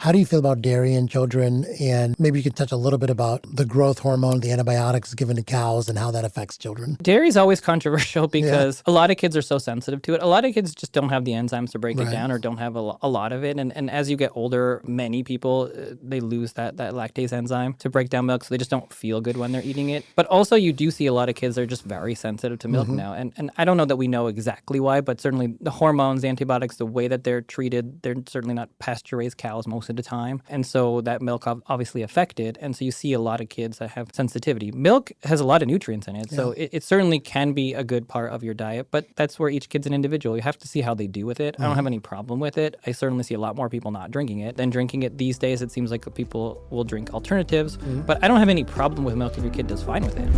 How do you feel about dairy in children? And maybe you can touch a little bit about the growth hormone, the antibiotics given to cows, and how that affects children. Dairy is always controversial because a lot of kids are so sensitive to it. A lot of kids just don't have the enzymes to break it down or don't have a lot of it. And as you get older, many people, they lose that lactase enzyme to break down milk, so they just don't feel good when they're eating it. But also you do see a lot of kids that are just very sensitive to milk now. And I don't know that we know exactly why, but certainly the hormones, the antibiotics, the way that they're treated, they're certainly not pasture-raised cows most of the time. And so that milk obviously affected. And so you see a lot of kids that have sensitivity. Milk has a lot of nutrients in it. So it certainly can be a good part of your diet, but that's where each kid's an individual. You have to see how they do with it. I don't have any problem with it. I certainly see a lot more people not drinking it than drinking it these days. It seems like people will drink alternatives, but I don't have any problem with milk if your kid does fine with it.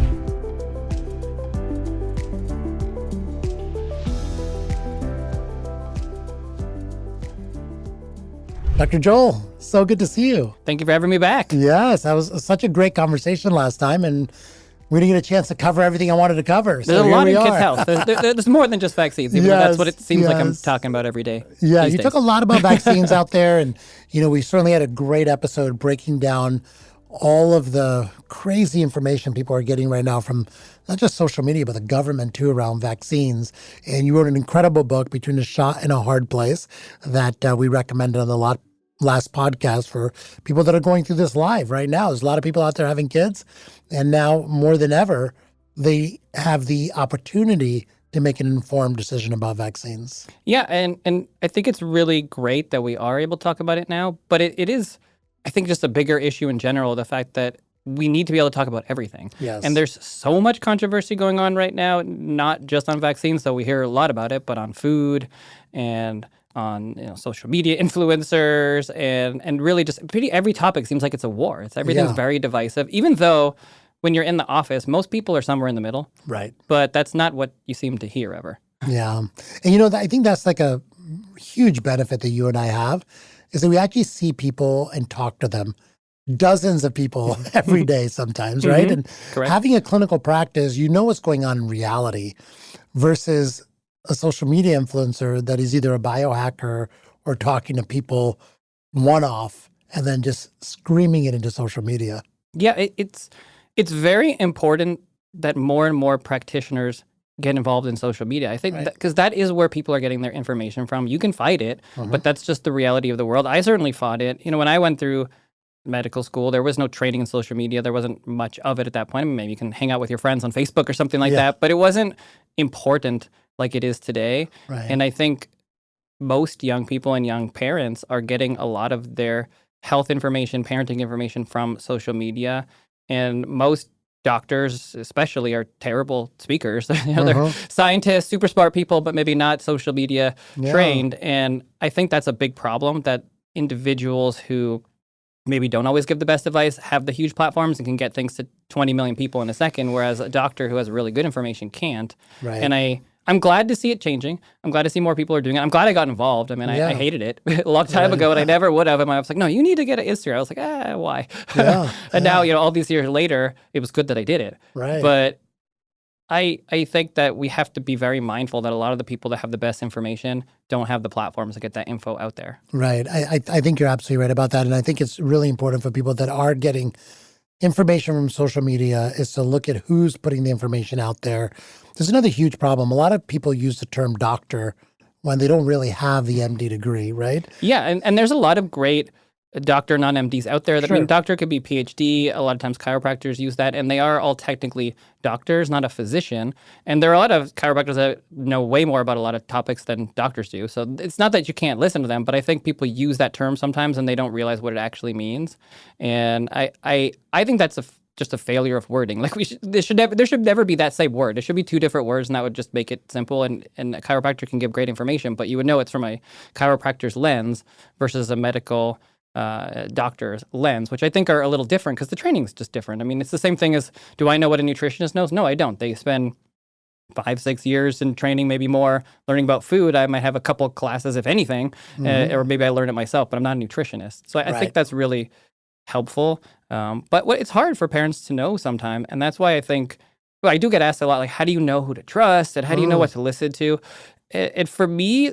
Dr. Joel, so good to see you. Thank you for having me back. Yes, that was such a great conversation last time, and we didn't get a chance to cover everything I wanted to cover. There's a lot in kids' health. There's more than just vaccines, even though that's what it seems like I'm talking about every day. Yeah, you talk a lot about vaccines out there, and we certainly had a great episode breaking down all of the crazy information people are getting right now from not just social media, but the government too around vaccines. And you wrote an incredible book, Between a Shot and a Hard Place, that we recommended on the last podcast for people that are going through this live right now. There's a lot of people out there having kids, and now more than ever, they have the opportunity to make an informed decision about vaccines. Yeah, and I think it's really great that we are able to talk about it now, but it is, I think, just a bigger issue in general, the fact that we need to be able to talk about everything. Yes. And there's so much controversy going on right now, not just on vaccines, though we hear a lot about it, but on food and on social media influencers and really just pretty every topic seems like it's a war. Everything's very divisive, even though when you're in the office, most people are somewhere in the middle. Right. But that's not what you seem to hear ever. Yeah. And I think that's like a huge benefit that you and I have, is that we actually see people and talk to them. Dozens of people every day sometimes, right? And having a clinical practice, you know what's going on in reality versus a social media influencer that is either a biohacker or talking to people one-off and then just screaming it into social media. Yeah, it's very important that more and more practitioners get involved in social media. I think because that is where people are getting their information from. You can fight it, but that's just the reality of the world. I certainly fought it. When I went through medical school, there was no training in social media. There wasn't much of it at that point. I mean, maybe you can hang out with your friends on Facebook or something like that, but it wasn't important like it is today. Right. And I think most young people and young parents are getting a lot of their health information, parenting information from social media. And most doctors especially are terrible speakers. They're scientists, super smart people, but maybe not social media trained. And I think that's a big problem, that individuals who maybe don't always give the best advice have the huge platforms and can get things to 20 million people in a second, whereas a doctor who has really good information can't. Right. And I'm glad to see it changing. I'm glad to see more people are doing it. I'm glad I got involved. I mean, I hated it a long time ago, and I never would have. And my wife was like, no, you need to get an Instagram. I was like, why? And now, all these years later, it was good that I did it. Right. But I think that we have to be very mindful that a lot of the people that have the best information don't have the platforms to get that info out there. Right. I think you're absolutely right about that. And I think it's really important for people that are getting information from social media is to look at who's putting the information out there. There's another huge problem. A lot of people use the term doctor when they don't really have the MD degree, right? Yeah, and there's a lot of great doctor non-MDs out there. I mean, doctor could be PhD. A lot of times chiropractors use that, and they are all technically doctors, not a physician. And there are a lot of chiropractors that know way more about a lot of topics than doctors do. So it's not that you can't listen to them, but I think people use that term sometimes and they don't realize what it actually means. And I think that's just a failure of wording. Like there should never be that same word. It should be two different words, and that would just make it simple. And a chiropractor can give great information, but you would know it's from a chiropractor's lens versus a medical doctor's lens, which I think are a little different because the training is just different. I mean, it's the same thing as, do I know what a nutritionist knows? No, I don't. They spend 5-6 years in training, maybe more, learning about food. I might have a couple of classes, if anything, or maybe I learn it myself, but I'm not a nutritionist. So I think that's really helpful. But it's hard for parents to know sometimes. And that's why I think, I do get asked a lot, like, how do you know who to trust? And how do you know what to listen to? And for me,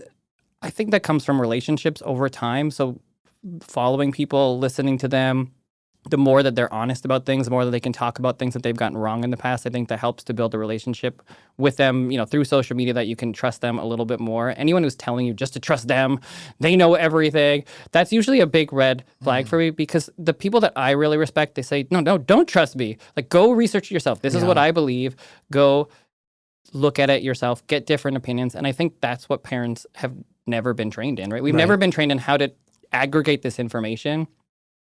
I think that comes from relationships over time. So following people, listening to them, the more that they're honest about things, the more that they can talk about things that they've gotten wrong in the past, I think that helps to build a relationship with them, through social media, that you can trust them a little bit more. Anyone who's telling you just to trust them, they know everything, that's usually a big red flag for me, because the people that I really respect, they say, no, don't trust me. Like, go research it yourself. This is what I believe. Go look at it yourself, get different opinions. And I think that's what parents have never been trained in, right? We've never been trained in how to aggregate this information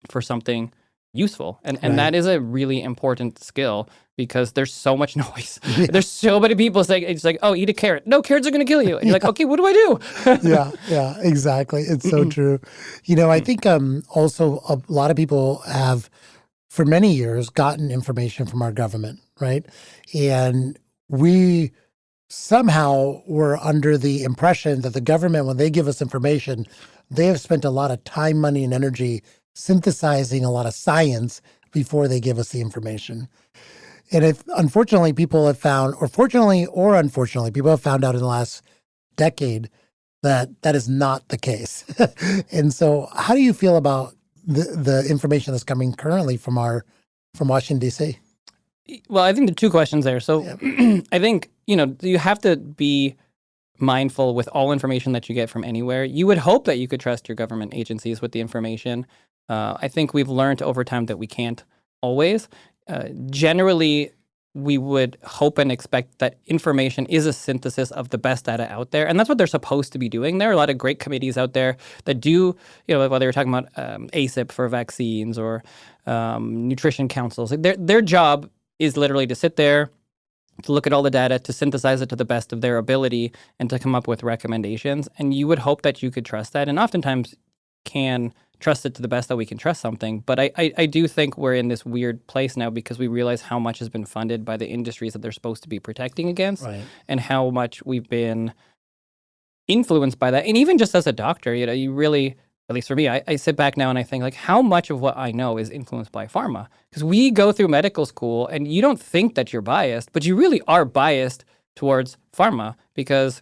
for something useful. And that is a really important skill, because there's so much noise. There's so many people saying, it's like, oh, eat a carrot. No, carrots are going to kill you. And you're like, okay, what do I do? Yeah, exactly. It's so true. I think also a lot of people have, for many years, gotten information from our government, right? And we somehow were under the impression that the government, when they give us information, they have spent a lot of time, money, and energy synthesizing a lot of science before they give us the information. And if, unfortunately, people have found, or fortunately or unfortunately, people have found out in the last decade that that is not the case. And so how do you feel about the information that's coming currently from Washington, D.C.? Well, I think there are two questions there. So I think, you have to be mindful with all information that you get from anywhere. You would hope that you could trust your government agencies with the information. I think we've learned over time that we can't always. Generally, we would hope and expect that information is a synthesis of the best data out there. And that's what they're supposed to be doing. There are a lot of great committees out there that do, whether you're talking about ACIP for vaccines or nutrition councils. Their job is literally to sit there, to look at all the data, to synthesize it to the best of their ability, and to come up with recommendations. And you would hope that you could trust that, and oftentimes can trust it to the best that we can trust something. But I do think we're in this weird place now, because we realize how much has been funded by the industries that they're supposed to be protecting against, and how much we've been influenced by that. And even just as a doctor, you really, at least for me, I sit back now and I think, like, how much of what I know is influenced by pharma? Because we go through medical school and you don't think that you're biased, but you really are biased towards pharma, because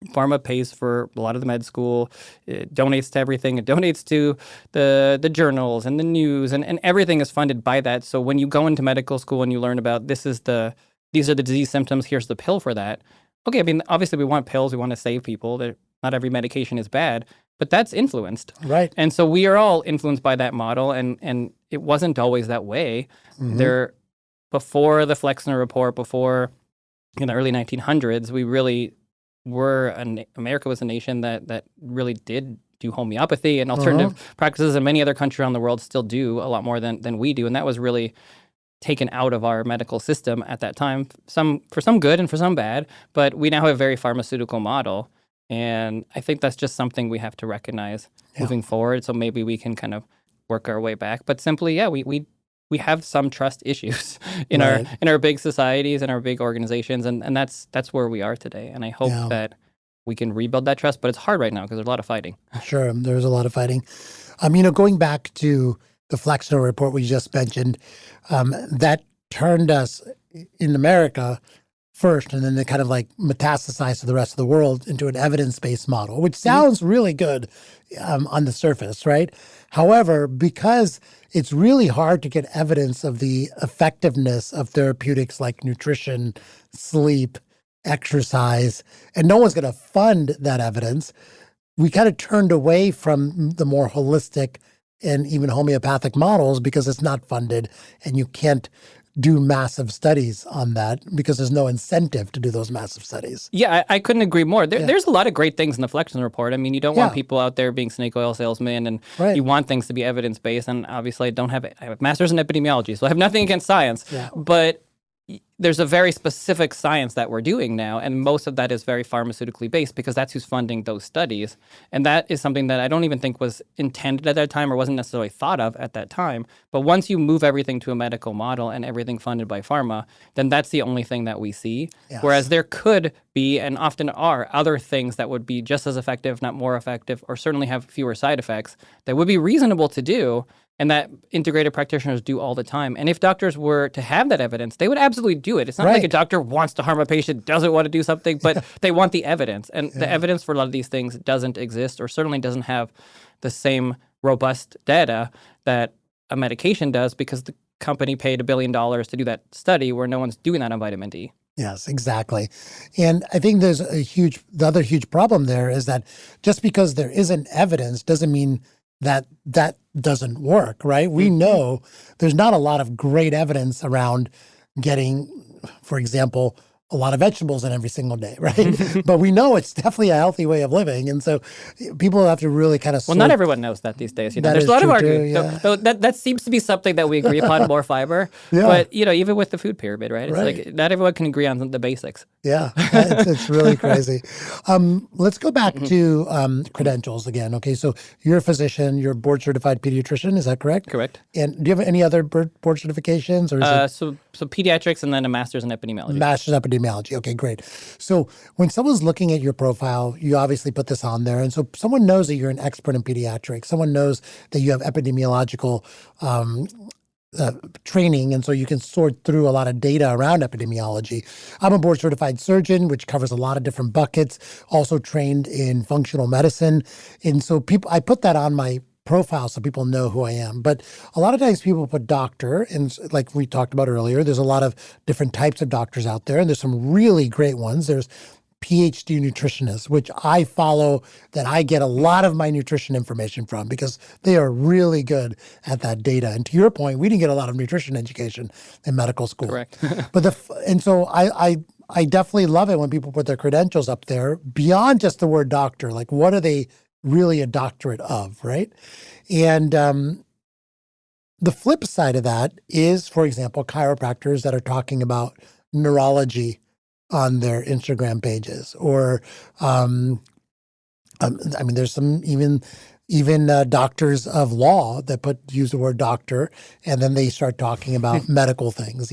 pharma pays for a lot of the med school. It donates to everything. It donates to the journals and the news, and everything is funded by that. So when you go into medical school and you learn about these are the disease symptoms, here's the pill for that. Okay, I mean, obviously we want pills. We want to save people. Not every medication is bad, but that's influenced. Right. And so we are all influenced by that model, and it wasn't always that way. Before the Flexner Report, before in the early 1900s, we really America was a nation that really did do homeopathy and alternative practices, and many other countries around the world still do a lot more than we do. And that was really taken out of our medical system at that time, for some good and for some bad, but we now have a very pharmaceutical model. And I think that's just something we have to recognize moving forward. So maybe we can kind of work our way back. But simply, we have some trust issues in our big societies and our big organizations, and that's where we are today. And I hope that we can rebuild that trust. But it's hard right now because there's a lot of fighting. Sure, there's a lot of fighting. Going back to the Flexner Report we just mentioned, that turned us in America first, and then they kind of like metastasized to the rest of the world into an evidence-based model, which sounds really good on the surface, right? However, because it's really hard to get evidence of the effectiveness of therapeutics like nutrition, sleep, exercise, and no one's going to fund that evidence, we kind of turned away from the more holistic and even homeopathic models because it's not funded, and you can't do massive studies on that because there's no incentive to do those massive studies. Yeah, I couldn't agree more. There's a lot of great things in the Flexner Report. I mean, you don't want people out there being snake oil salesmen, and you want things to be evidence-based. And obviously, I have a master's in epidemiology, so I have nothing against science. Yeah. But there's a very specific science that we're doing now, and most of that is very pharmaceutically based because that's who's funding those studies. And that is something that I don't even think was intended at that time or wasn't necessarily thought of at that time. But once you move everything to a medical model and everything funded by pharma, then that's the only thing that we see. Yes. Whereas there could be, and often are, other things that would be just as effective, not more effective, or certainly have fewer side effects that would be reasonable to do, and that integrated practitioners do all the time. And if doctors were to have that evidence, they would absolutely do it. It's not like a doctor wants to harm a patient, doesn't want to do something, but they want the evidence. And the evidence for a lot of these things doesn't exist, or certainly doesn't have the same robust data that a medication does because the company paid $1 billion to do that study where no one's doing that on vitamin D. Yes, exactly. And I think the other huge problem there is that just because there isn't evidence doesn't mean that that doesn't work, right? We know there's not a lot of great evidence around getting, for example, a lot of vegetables in every single day, right? But we know it's definitely a healthy way of living. And so people have to really kind of Well, not everyone knows that these days. There's a lot of argument. Yeah. So that seems to be something that we agree upon, more fiber. Yeah. But, even with the food pyramid, right? It's like not everyone can agree on the basics. Yeah, it's really crazy. Let's go back to credentials again. Okay, so you're a physician, you're a board-certified pediatrician, is that correct? Correct. And do you have any other board certifications? Or is so pediatrics and then a master's in epidemiology. Master's in epidemiology. Okay, great. So when someone's looking at your profile, you obviously put this on there. And so someone knows that you're an expert in pediatrics. Someone knows that you have epidemiological training, and so you can sort through a lot of data around epidemiology. I'm a board-certified surgeon, which covers a lot of different buckets, also trained in functional medicine. And so I put that on my profile so people know who I am. But a lot of times people put doctor, and like we talked about earlier, there's a lot of different types of doctors out there, and there's some really great ones. There's PhD nutritionists, which I follow, that I get a lot of my nutrition information from because they are really good at that data. And to your point, we didn't get a lot of nutrition education in medical school. Correct. And so I definitely love it when people put their credentials up there beyond just the word doctor. Like, what are they really a doctorate of, right? And the flip side of that is, for example, chiropractors that are talking about neurology on their Instagram pages, or there's some even doctors of law that use the word doctor, and then they start talking about medical things,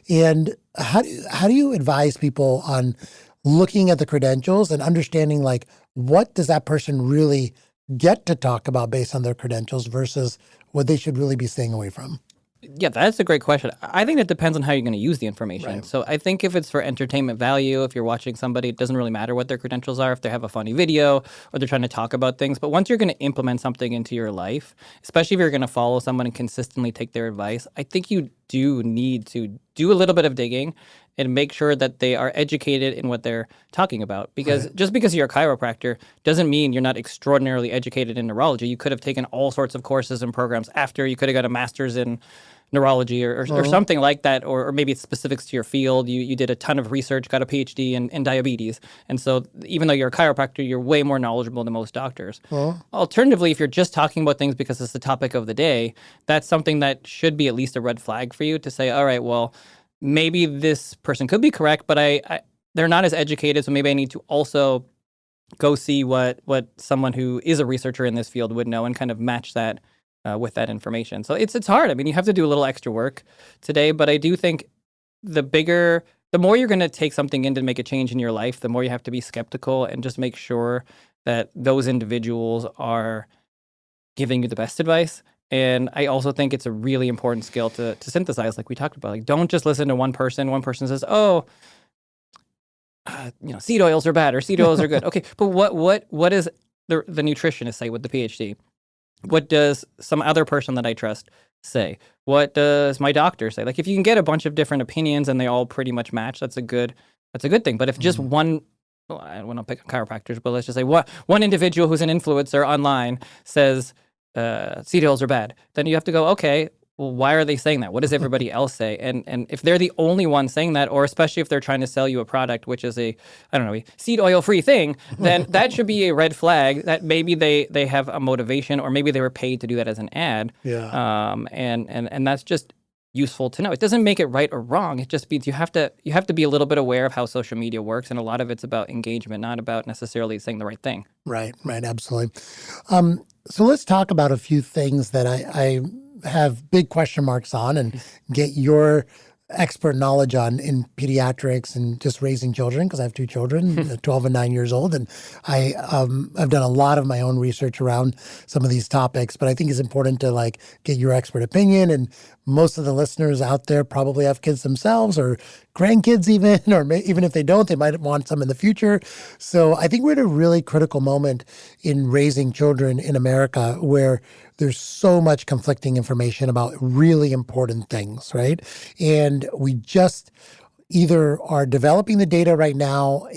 And how do you advise people on looking at the credentials and understanding, like, what does that person really get to talk about based on their credentials versus what they should really be staying away from? Yeah, that's a great question. I think it depends on how you're going to use the information. Right. So I think if it's for entertainment value, if you're watching somebody, it doesn't really matter what their credentials are, if they have a funny video or they're trying to talk about things. But once you're going to implement something into your life, especially if you're going to follow someone and consistently take their advice, I think you do need to do a little bit of digging and make sure that they are educated in what they're talking about. Because just because you're a chiropractor doesn't mean you're not extraordinarily educated in neurology. You could have taken all sorts of courses and programs after. You could have got a master's in neurology or something like that, or maybe it's specifics to your field. You did a ton of research, got a PhD in diabetes. And so even though you're a chiropractor, you're way more knowledgeable than most doctors. Alternatively, if you're just talking about things because it's the topic of the day, that's something that should be at least a red flag for you to say, all right, well, maybe this person could be correct, but they're not as educated, so maybe I need to also go see what someone who is a researcher in this field would know and kind of match that with that information. So it's hard. I mean, you have to do a little extra work today, but I do think the more you're going to take something in to make a change in your life, the more you have to be skeptical and just make sure that those individuals are giving you the best advice. And I also think it's a really important skill to synthesize, like we talked about. Like, don't just listen to one person. One person says, "Oh, seed oils are bad or seed oils are good." Okay, but what does the nutritionist say with the PhD? What does some other person that I trust say? What does my doctor say? Like, if you can get a bunch of different opinions and they all pretty much match, that's a good thing. But if just one, well, I don't want to pick on chiropractors, but let's just say one individual who's an influencer online says seed oils are bad, then you have to go, okay, well, why are they saying that? What does everybody else say? And if they're the only one saying that, or especially if they're trying to sell you a product, which is a seed oil free thing, then that should be a red flag that maybe they have a motivation, or maybe they were paid to do that as an ad. Yeah. And that's just useful to know. It doesn't make it right or wrong. It just means you have to be a little bit aware of how social media works, and a lot of it's about engagement, not about necessarily saying the right thing. Right, absolutely. So let's talk about a few things that I have big question marks on and get your expert knowledge on in pediatrics and just raising children, because I have two children, 12 and 9 years old. And I've done a lot of my own research around some of these topics, but I think it's important to like get your expert opinion. And most of the listeners out there probably have kids themselves or grandkids even, or even if they don't, they might want some in the future. So I think we're at a really critical moment in raising children in America where there's so much conflicting information about really important things, right? And we just either are developing the data right now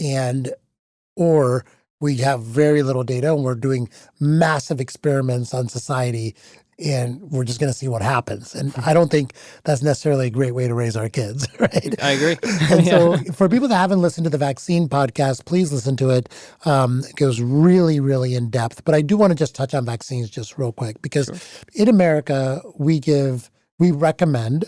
or we have very little data and we're doing massive experiments on society and we're just going to see what happens. And I don't think that's necessarily a great way to raise our kids, right? I agree. And so for people that haven't listened to the vaccine podcast, please listen to it. It goes really, really in depth. But I do want to just touch on vaccines just real quick because in America, we recommend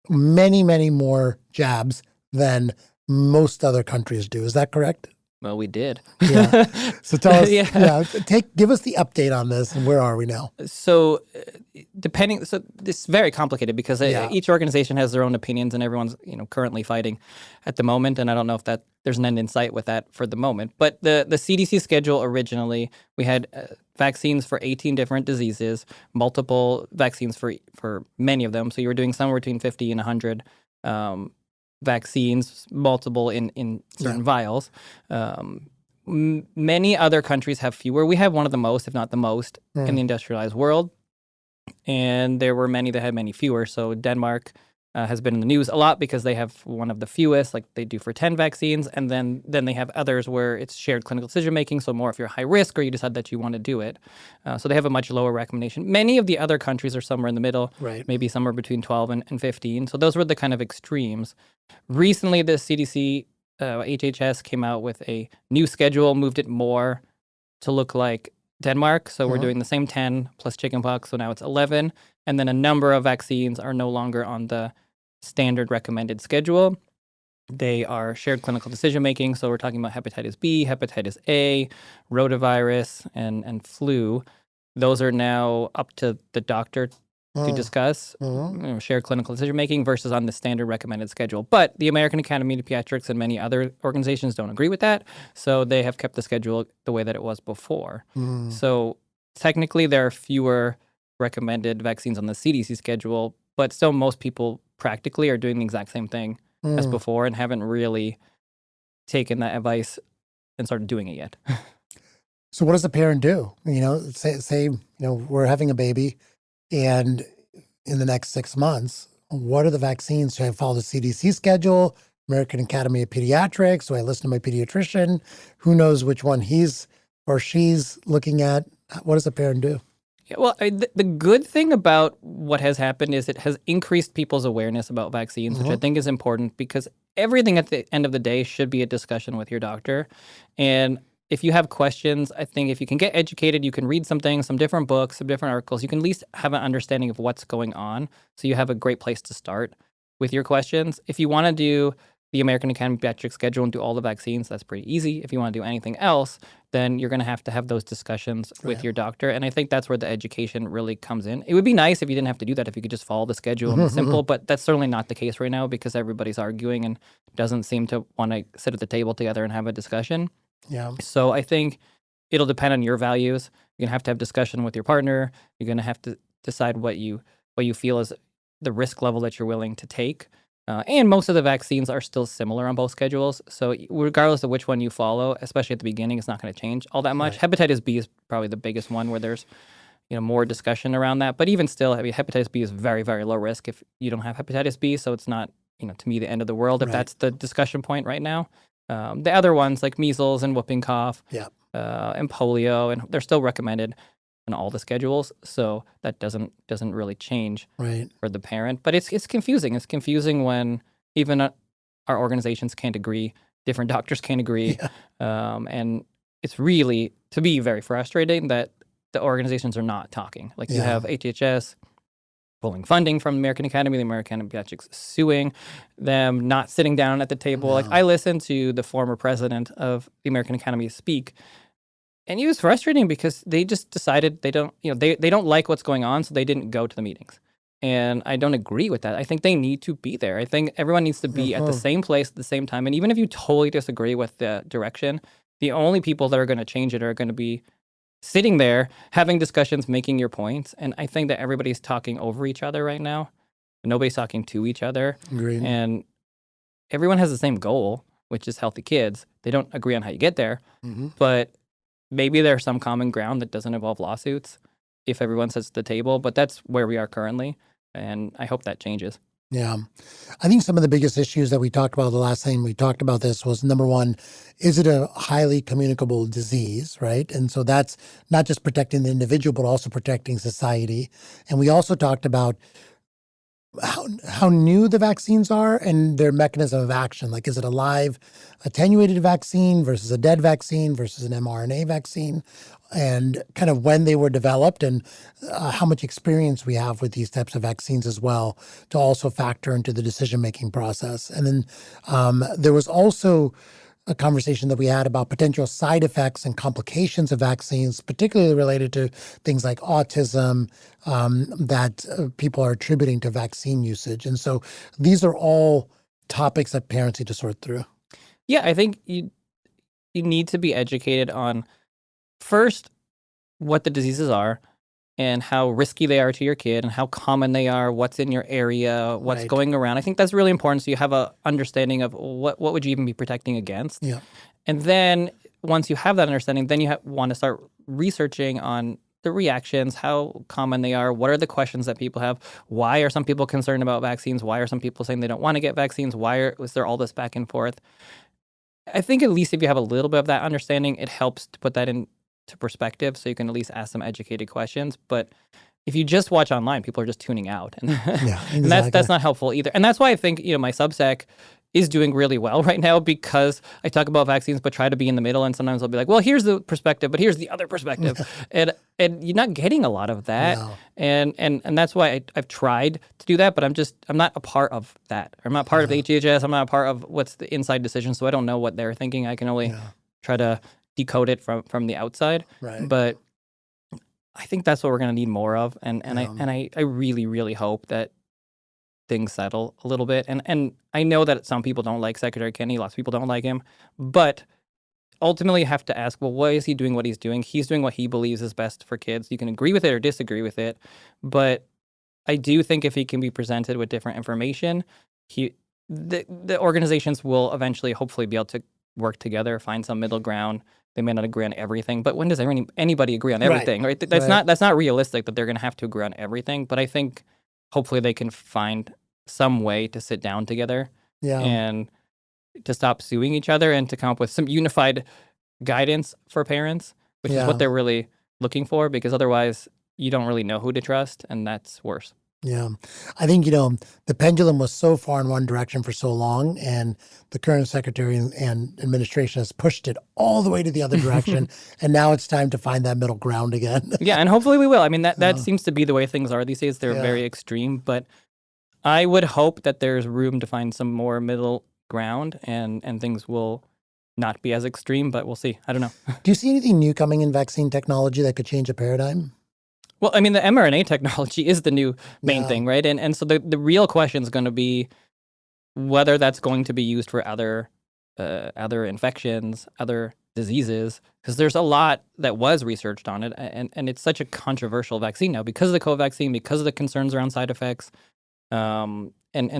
many, many more jabs than most other countries do. Is that correct? Well, we did. Yeah. So tell us, give us the update on this and where are we now? So this is very complicated because each organization has their own opinions and everyone's, currently fighting at the moment. And I don't know if there's an end in sight with that for the moment. But the CDC schedule originally, we had vaccines for 18 different diseases, multiple vaccines for many of them. So you were doing somewhere between 50 and 100 vaccines, multiple in certain vials. Many other countries have fewer. We have one of the most, if not the most, in the industrialized world. And there were many that had many fewer. So Denmark has been in the news a lot because they have one of the fewest, like they do for 10 vaccines. And then they have others where it's shared clinical decision-making, so more if you're high risk or you decide that you want to do it. So they have a much lower recommendation. Many of the other countries are somewhere in the middle, maybe somewhere between 12 and 15. So those were the kind of extremes. Recently, the CDC, HHS came out with a new schedule, moved it more to look like Denmark. So we're doing the same 10 plus chickenpox, so now it's 11. And then a number of vaccines are no longer on the standard recommended schedule. They are shared clinical decision-making. So we're talking about hepatitis B, hepatitis A, rotavirus, and flu. Those are now up to the doctor to discuss shared clinical decision-making versus on the standard recommended schedule. But the American Academy of Pediatrics and many other organizations don't agree with that. So they have kept the schedule the way that it was before. So technically there are fewer recommended vaccines on the CDC schedule, but still most people practically are doing the exact same thing as before and haven't really taken that advice and started doing it yet. So what does the parent do? Say we're having a baby and in the next 6 months, what are the vaccines? Should I follow the CDC schedule, American Academy of Pediatrics? Do I listen to my pediatrician? Who knows which one he's or she's looking at? What does the parent do? Yeah, well, the good thing about what has happened is it has increased people's awareness about vaccines, which I think is important because everything at the end of the day should be a discussion with your doctor. And if you have questions, I think if you can get educated, you can read some things, some different books, some different articles. You can at least have an understanding of what's going on. So you have a great place to start with your questions. If you want to do the American Academy of Pediatrics schedule and do all the vaccines, that's pretty easy. If you want to do anything else, then you're going to have those discussions with your doctor. And I think that's where the education really comes in. It would be nice if you didn't have to do that, if you could just follow the schedule and it's simple, but that's certainly not the case right now because everybody's arguing and doesn't seem to want to sit at the table together and have a discussion. Yeah. So I think it'll depend on your values. You're going to have discussion with your partner. You're going to have to decide what you feel is the risk level that you're willing to take. And most of the vaccines are still similar on both schedules. So regardless of which one you follow, especially at the beginning, it's not going to change all that much. Right. Hepatitis B is probably the biggest one where there's more discussion around that. But even still, hepatitis B is very, very low risk if you don't have hepatitis B. So it's not, to me, the end of the world if that's the discussion point right now. The other ones like measles and whooping cough and polio, and they're still recommended on all the schedules, so that doesn't really change for the parent. But it's confusing. It's confusing when even our organizations can't agree, different doctors can't agree, and it's really, to be very frustrating that the organizations are not talking. Like you have HHS pulling funding from the American Academy, the American Academy of Pediatrics suing them, not sitting down at the table. Like I listened to the former president of the American Academy speak. And it was frustrating because they just decided they don't like what's going on, so they didn't go to the meetings. And I don't agree with that. I think they need to be there. I think everyone needs to be at the same place at the same time. And even if you totally disagree with the direction, the only people that are going to change it are going to be sitting there, having discussions, making your points. And I think that everybody's talking over each other right now. Nobody's talking to each other. Agreed. And everyone has the same goal, which is healthy kids. They don't agree on how you get there. But maybe there's some common ground that doesn't involve lawsuits if everyone sits at the table. But that's where we are currently. And I hope that changes. Yeah. I think some of the biggest issues that we talked about, the last time we talked about this was, number one, is it a highly communicable disease, right? And so that's not just protecting the individual, but also protecting society. And we also talked about how new the vaccines are and their mechanism of action. Like, is it a live attenuated vaccine versus a dead vaccine versus an mRNA vaccine? And kind of when they were developed and how much experience we have with these types of vaccines as well to also factor into the decision-making process. And then there was also a conversation that we had about potential side effects and complications of vaccines, particularly related to things like autism that people are attributing to vaccine usage. And so these are all topics that parents need to sort through. Yeah, I think you need to be educated on, first, what the diseases are and how risky they are to your kid and how common they are, what's in your area, what's going around. I think that's really important so you have a understanding of what would you even be protecting against. Yeah. And then once you have that understanding, then you want to start researching on the reactions, how common they are, what are the questions that people have, why are some people concerned about vaccines, why are some people saying they don't want to get vaccines, is there all this back and forth. I think at least if you have a little bit of that understanding, it helps to put that into perspective so you can at least ask some educated questions. But if you just watch online, people are just tuning out. And, exactly. and that's not helpful either. And that's why I think, my Substack is doing really well right now, because I talk about vaccines but try to be in the middle, and sometimes I'll be like, well, here's the perspective, but here's the other perspective. and you're not getting a lot of that. No. And that's why I've tried to do that, but I'm not a part of that. I'm not part of HHS. I'm not a part of what's the inside decision, so I don't know what they're thinking. I can only try to decode it from the outside. Right. But I think that's what we're going to need more of. And I really, really hope that things settle a little bit. And I know that some people don't like Secretary Kennedy. Lots of people don't like him. But ultimately, you have to ask, well, why is he doing what he's doing? He's doing what he believes is best for kids. You can agree with it or disagree with it. But I do think if he can be presented with different information, the organizations will eventually, hopefully, be able to work together, find some middle ground. They may not agree on everything, but when does anybody agree on everything? Right? That's not realistic that they're going to have to agree on everything. But I think hopefully they can find some way to sit down together and to stop suing each other and to come up with some unified guidance for parents, which is what they're really looking for, because otherwise you don't really know who to trust, and that's worse. Yeah. I think, the pendulum was so far in one direction for so long, and the current secretary and administration has pushed it all the way to the other direction. And now it's time to find that middle ground again. Yeah. And hopefully we will. I mean, that seems to be the way things are these days. They're very extreme, but I would hope that there's room to find some more middle ground and things will not be as extreme, but we'll see. I don't know. Do you see anything new coming in vaccine technology that could change a paradigm? Well, I mean, the mRNA technology is the new main thing, right? And so the real question is going to be whether that's going to be used for other infections, other diseases, because there's a lot that was researched on it, and it's such a controversial vaccine now because of the COVID vaccine, because of the concerns around side effects, and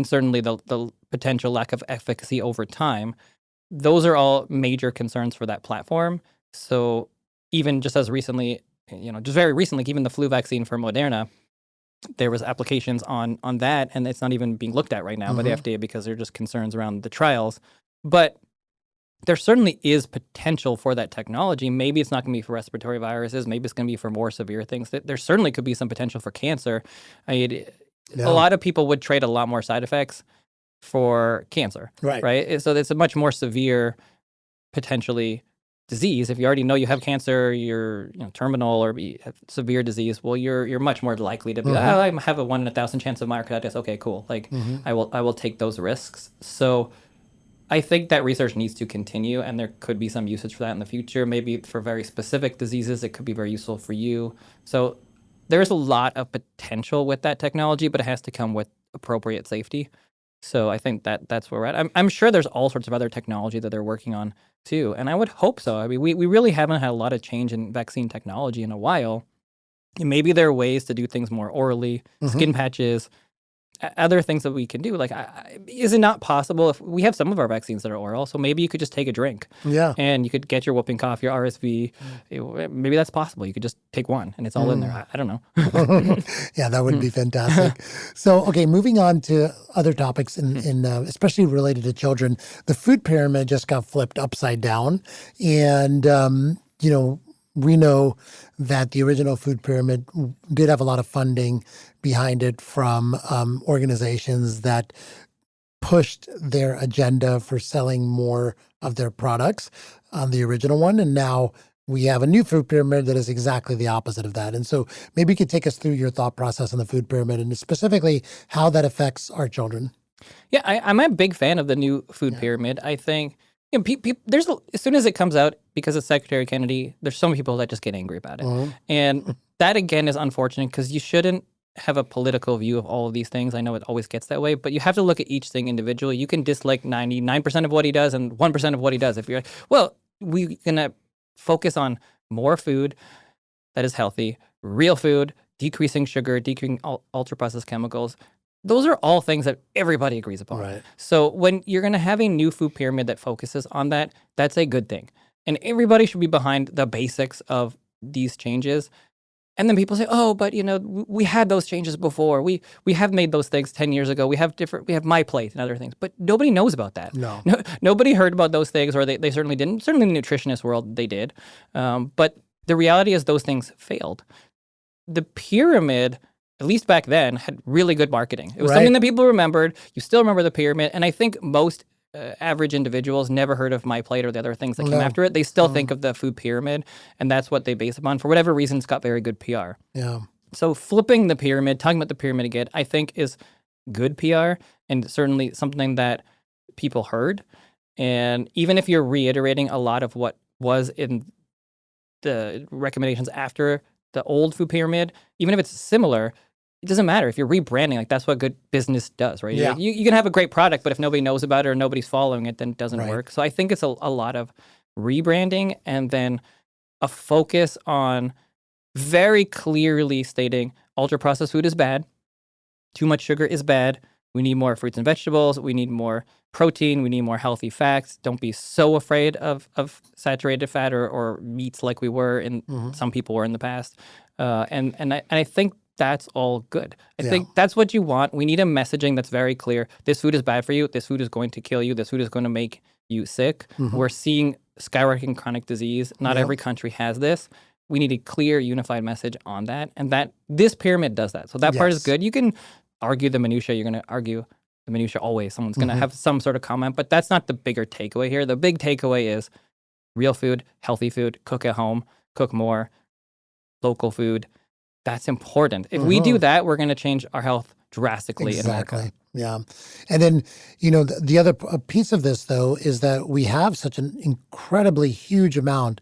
certainly the potential lack of efficacy over time. Those are all major concerns for that platform. So even just as recently, just very recently, even the flu vaccine for Moderna, there was applications on that, and it's not even being looked at right now by the FDA because there are just concerns around the trials. But there certainly is potential for that technology. Maybe it's not going to be for respiratory viruses. Maybe it's going to be for more severe things. There certainly could be some potential for cancer. A lot of people would trade a lot more side effects for cancer, right? So it's a much more severe, potentially, disease. If you already know you have cancer, you're terminal or you have severe disease, well, you're much more likely to be like, I have a 1 in 1,000 chance of myocarditis. Okay, cool. Like I will take those risks. So I think that research needs to continue, and there could be some usage for that in the future. Maybe for very specific diseases, it could be very useful for you. So there's a lot of potential with that technology, but it has to come with appropriate safety. So I think that's where we're at. I'm sure there's all sorts of other technology that they're working on too, and I would hope so. I mean, we really haven't had a lot of change in vaccine technology in a while. And maybe there are ways to do things more orally, skin patches, other things that we can do. Like, is it not possible if we have some of our vaccines that are oral? So maybe you could just take a drink, and you could get your whooping cough, your RSV. Maybe that's possible. You could just take one, and it's all in there. I don't know. Yeah, that would be fantastic. So, okay, moving on to other topics, in especially related to children. The food pyramid just got flipped upside down, and we know that the original food pyramid did have a lot of funding behind it from organizations that pushed their agenda for selling more of their products on the original one. And now we have a new food pyramid that is exactly the opposite of that. And so maybe you could take us through your thought process on the food pyramid and specifically how that affects our children. Yeah, I'm a big fan of the new food pyramid. I think there's as soon as it comes out, because of Secretary Kennedy, there's so many people that just get angry about it. And that, again, is unfortunate because you shouldn't have a political view of all of these things. I know it always gets that way, but you have to look at each thing individually. You can dislike 99% of what he does and 1% of what he does. If you're like, well, we're going to focus on more food that is healthy, real food, decreasing sugar, decreasing ultra-processed chemicals. Those are all things that everybody agrees upon. Right. So when you're going to have a new food pyramid that focuses on that, that's a good thing. And everybody should be behind the basics of these changes. And then people say, oh, but we had those changes before. We have made those things 10 years ago. We have My Plate and other things. But nobody knows about that. No. Nobody heard about those things, or they certainly didn't. Certainly in the nutritionist world, they did. But the reality is those things failed. The pyramid, at least back then, had really good marketing. It was something that people remembered. You still remember the pyramid. And I think most average individuals never heard of My Plate or the other things that came after it. They still think of the food pyramid, and that's what they base upon. For whatever reason, it's got very good PR. Yeah. So flipping the pyramid, talking about the pyramid again, I think is good PR and certainly something that people heard. And even if you're reiterating a lot of what was in the recommendations after the old food pyramid, even if it's similar, it doesn't matter. If you're rebranding, like, that's what good business does, right? Yeah. You can have a great product, but if nobody knows about it or nobody's following it, then it doesn't work. So I think it's a lot of rebranding and then a focus on very clearly stating ultra-processed food is bad. Too much sugar is bad. We need more fruits and vegetables. We need more protein. We need more healthy fats. Don't be so afraid of saturated fat or meats like we were some people were in the past. And I think that's all good. I think that's what you want. We need a messaging that's very clear. This food is bad for you. This food is going to kill you. This food is going to make you sick. We're seeing skyrocketing chronic disease. Not every country has this. We need a clear, unified message on that. And that this pyramid does that. So that part is good. You can argue the minutia. You're going to argue the minutia always. Someone's going to have some sort of comment, but that's not the bigger takeaway here. The big takeaway is real food, healthy food, cook at home, cook more, local food. That's important. If we do that, we're going to change our health drastically in America. Yeah. And then, the other piece of this, though, is that we have such an incredibly huge amount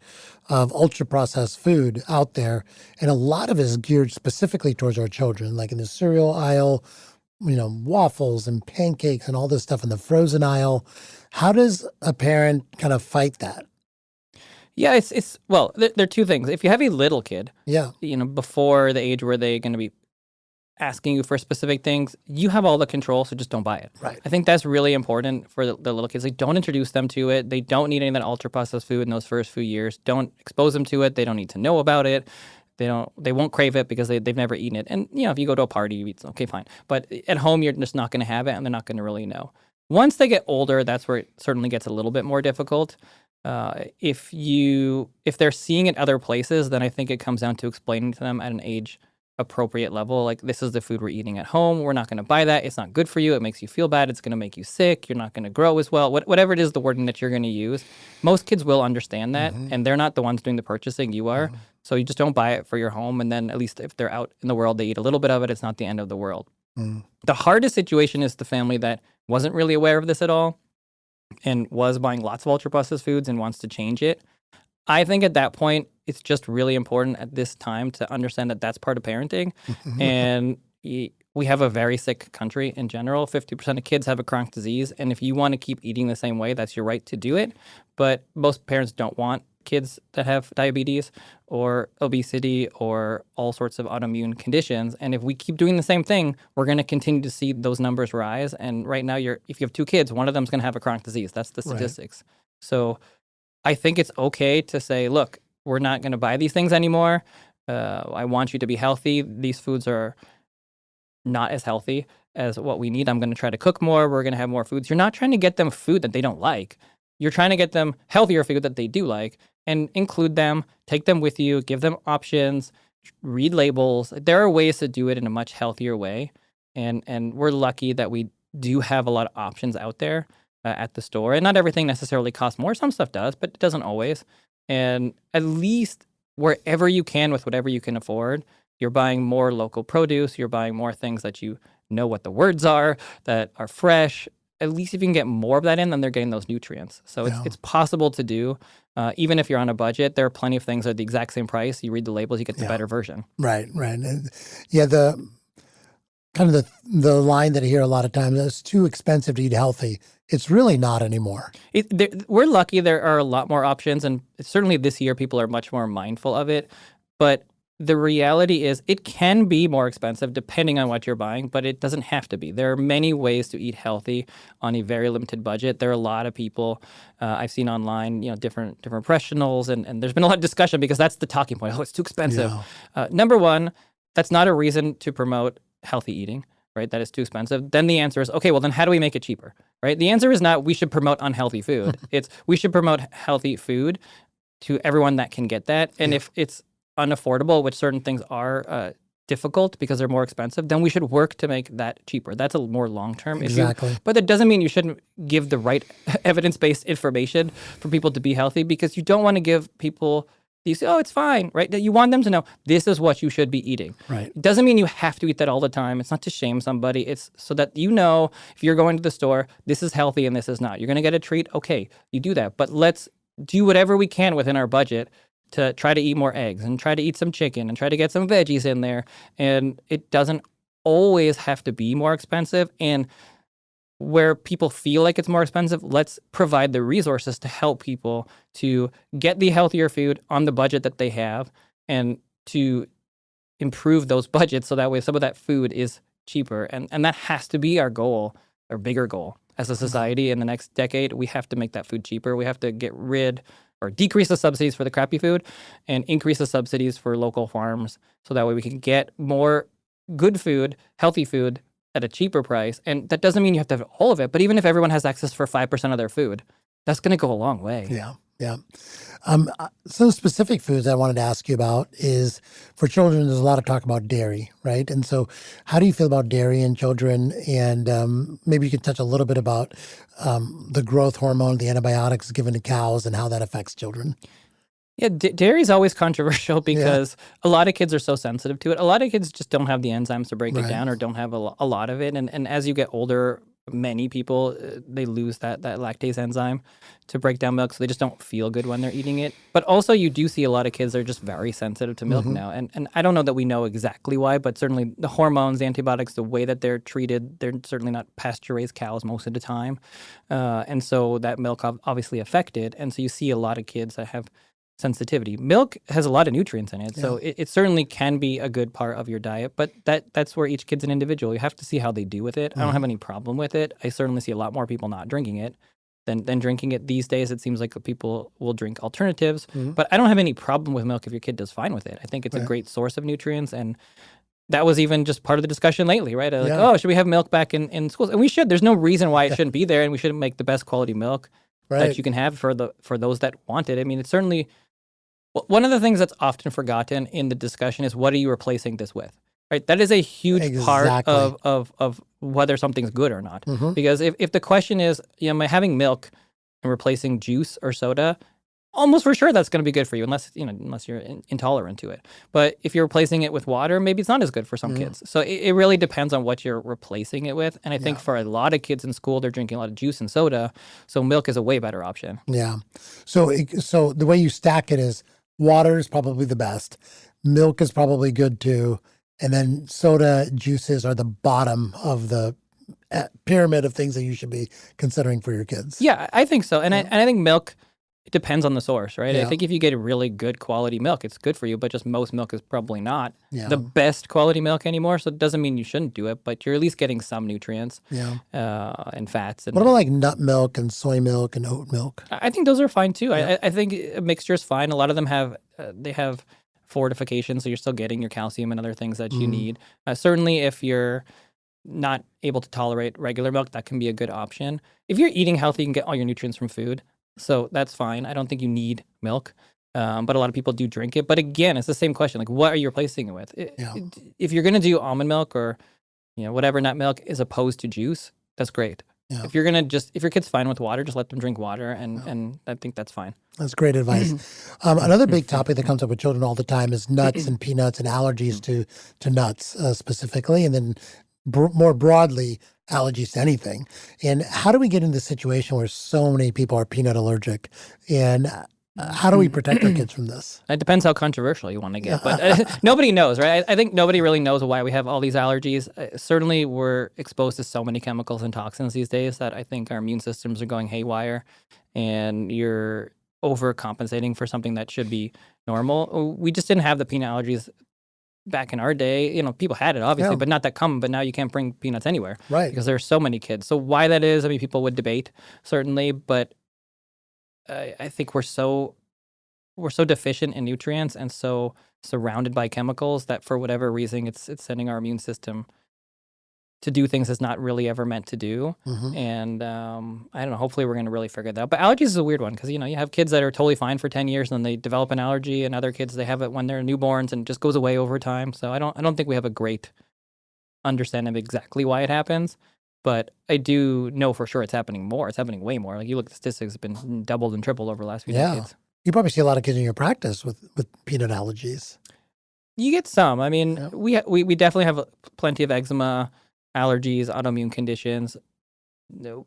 of ultra-processed food out there, and a lot of it is geared specifically towards our children, like in the cereal aisle, waffles and pancakes and all this stuff in the frozen aisle. How does a parent kind of fight that? Yeah, well, there are two things. If you have a little kid, before the age where they're going to be asking you for specific things, you have all the control, so just don't buy it. Right. I think that's really important for the little kids. Like, don't introduce them to it. They don't need any of that ultra-processed food in those first few years. Don't expose them to it. They don't need to know about it. They won't crave it because they've never eaten it. And, if you go to a party, you eat, okay, fine. But at home, you're just not going to have it, and they're not going to really know. Once they get older, that's where it certainly gets a little bit more difficult. If they're seeing it other places, then I think it comes down to explaining to them at an age appropriate level, like, this is the food we're eating at home. We're not going to buy that. It's not good for you. It makes you feel bad. It's going to make you sick. You're not going to grow as well. Whatever it is, the wording that you're going to use, most kids will understand that, and they're not the ones doing the purchasing. You are. So you just don't buy it for your home, and then at least if they're out in the world, they eat a little bit of it. It's not the end of the world. The hardest situation is the family that wasn't really aware of this at all and was buying lots of ultra-processed foods and wants to change it. I think at that point, it's just really important at this time to understand that that's part of parenting. And we have a very sick country in general. 50% of kids have a chronic disease. And if you want to keep eating the same way, that's your right to do it. But most parents don't want kids that have diabetes or obesity or all sorts of autoimmune conditions. And if we keep doing the same thing, we're going to continue to see those numbers rise. And right now, if you have two kids, one of them is going to have a chronic disease. That's the statistics. Right. So I think it's okay to say, look, we're not going to buy these things anymore. I want you to be healthy. These foods are not as healthy as what we need. I'm going to try to cook more. We're going to have more foods. You're not trying to get them food that they don't like. You're trying to get them healthier food that they do like and include them, take them with you, give them options, read labels. There are ways to do it in a much healthier way. And we're lucky that we do have a lot of options out there at the store. And not everything necessarily costs more. Some stuff does, but it doesn't always. And at least wherever you can with whatever you can afford, you're buying more local produce. You're buying more things that you know what the words are, that are fresh. At least if you can get more of that in, then they're getting those nutrients. So it's possible to do. Even if you're on a budget, there are plenty of things that are the exact same price. You read the labels, you get the better version. Right. And the kind of the line that I hear a lot of times, it's too expensive to eat healthy. It's really not anymore. We're lucky there are a lot more options, and certainly this year people are much more mindful of it. But the reality is it can be more expensive depending on what you're buying, but it doesn't have to be. There are many ways to eat healthy on a very limited budget. There are a lot of people I've seen online, different professionals, and there's been a lot of discussion because that's the talking point. Oh, it's too expensive. Yeah. Number one, that's not a reason to promote healthy eating, right? That is too expensive. Then the answer is, okay, well then how do we make it cheaper, right? The answer is not we should promote unhealthy food. It's we should promote healthy food to everyone that can get that. And if it's unaffordable, which certain things are difficult because they're more expensive, then we should work to make that cheaper. That's a more long-term issue. But that doesn't mean you shouldn't give the right evidence-based information for people to be healthy, because you don't want to give people these, oh, it's fine, right? You want them to know this is what you should be eating. Right. It doesn't mean you have to eat that all the time. It's not to shame somebody. It's so that if you're going to the store, this is healthy and this is not. You're going to get a treat, okay, you do that. But let's do whatever we can within our budget to try to eat more eggs and try to eat some chicken and try to get some veggies in there. And it doesn't always have to be more expensive. And where people feel like it's more expensive, let's provide the resources to help people to get the healthier food on the budget that they have and to improve those budgets so that way some of that food is cheaper. And that has to be our goal, our bigger goal. As a society in the next decade, we have to make that food cheaper. We have to get rid or decrease the subsidies for the crappy food and increase the subsidies for local farms so that way we can get more good food, healthy food at a cheaper price. And that doesn't mean you have to have all of it, but even if everyone has access for 5% of their food, that's going to go a long way. Yeah. Some specific foods I wanted to ask you about is for children, there's a lot of talk about dairy, right? And so how do you feel about dairy in children? And maybe you could touch a little bit about the growth hormone, the antibiotics given to cows and how that affects children. Yeah, dairy is always controversial because a lot of kids are so sensitive to it. A lot of kids just don't have the enzymes to break it down or don't have a lot of it. And as you get older, many people, they lose that lactase enzyme to break down milk, so they just don't feel good when they're eating it. But also you do see a lot of kids that are just very sensitive to milk now. And I don't know that we know exactly why, but certainly the hormones, the antibiotics, the way that they're treated, they're certainly not pasture-raised cows most of the time. And so that milk obviously affected. And so you see a lot of kids that have sensitivity. Milk has a lot of nutrients in it, so it certainly can be a good part of your diet, but that's where each kid's an individual. You have to see how they do with it. I don't have any problem with it. I certainly see a lot more people not drinking it than drinking it these days. It seems like people will drink alternatives, but I don't have any problem with milk if your kid does fine with it. I think it's a great source of nutrients, and that was even just part of the discussion lately, right? Like, oh, should we have milk back in schools? And we should. There's no reason why it shouldn't be there, and we shouldn't make the best quality milk that you can have for those that want it. I mean, it's certainly one of the things that's often forgotten in the discussion is what are you replacing this with, right? That is a huge part of whether something's good or not. Because if the question is, am I having milk and replacing juice or soda, almost for sure that's going to be good for you, unless you're intolerant to it. But if you're replacing it with water, maybe it's not as good for some kids. So it really depends on what you're replacing it with. And I think for a lot of kids in school, they're drinking a lot of juice and soda. So milk is a way better option. Yeah. So the way you stack it is water is probably the best. Milk is probably good too. And then soda, juices are the bottom of the pyramid of things that you should be considering for your kids. Yeah, I think so. And I think milk, it depends on the source, right? Yeah. I think if you get a really good quality milk, it's good for you, but just most milk is probably not Yeah. the best quality milk anymore. So it doesn't mean you shouldn't do it, but you're at least getting some nutrients and fats. And What about like nut milk and soy milk and oat milk? I think those are fine too. Yeah. I think a mixture is fine. A lot of them have they have fortification, so you're still getting your calcium and other things that you need. Certainly, if you're not able to tolerate regular milk, that can be a good option. If you're eating healthy, you can get all your nutrients from food, so that's fine. I don't think you need milk, but a lot of people do drink it. But again, it's the same question: like, what are you replacing it with? If you're going to do almond milk or whatever nut milk as opposed to juice, that's great. Yeah. If your kid's fine with water, just let them drink water, and I think that's fine. That's great advice. Another big topic that comes up with children all the time is nuts and peanuts and allergies to nuts specifically, and then more broadly, allergies to anything. And how do we get into the situation where so many people are peanut allergic? And how do we protect our kids from this? It depends how controversial you want to get, but nobody knows, right? I think nobody really knows why we have all these allergies. Certainly, we're exposed to so many chemicals and toxins these days that I think our immune systems are going haywire, and you're overcompensating for something that should be normal. We just didn't have the peanut allergies back in our day. People had it, obviously, but not that common. But now you can't bring peanuts anywhere, right? Because there's so many kids. So why that is, I mean, people would debate, certainly, but I think we're so deficient in nutrients and so surrounded by chemicals that for whatever reason it's sending our immune system to do things it's not really ever meant to do. And I don't know, hopefully we're going to really figure that out. But allergies is a weird one because you have kids that are totally fine for 10 years and then they develop an allergy, and other kids, they have it when they're newborns and it just goes away over time. So I don't think we have a great understanding of exactly why it happens. But I do know for sure it's happening more. It's happening way more. Like, you look at the statistics, it's been doubled and tripled over the last few decades. You probably see a lot of kids in your practice with peanut allergies. You get some. I mean, we definitely have plenty of eczema, allergies, autoimmune conditions.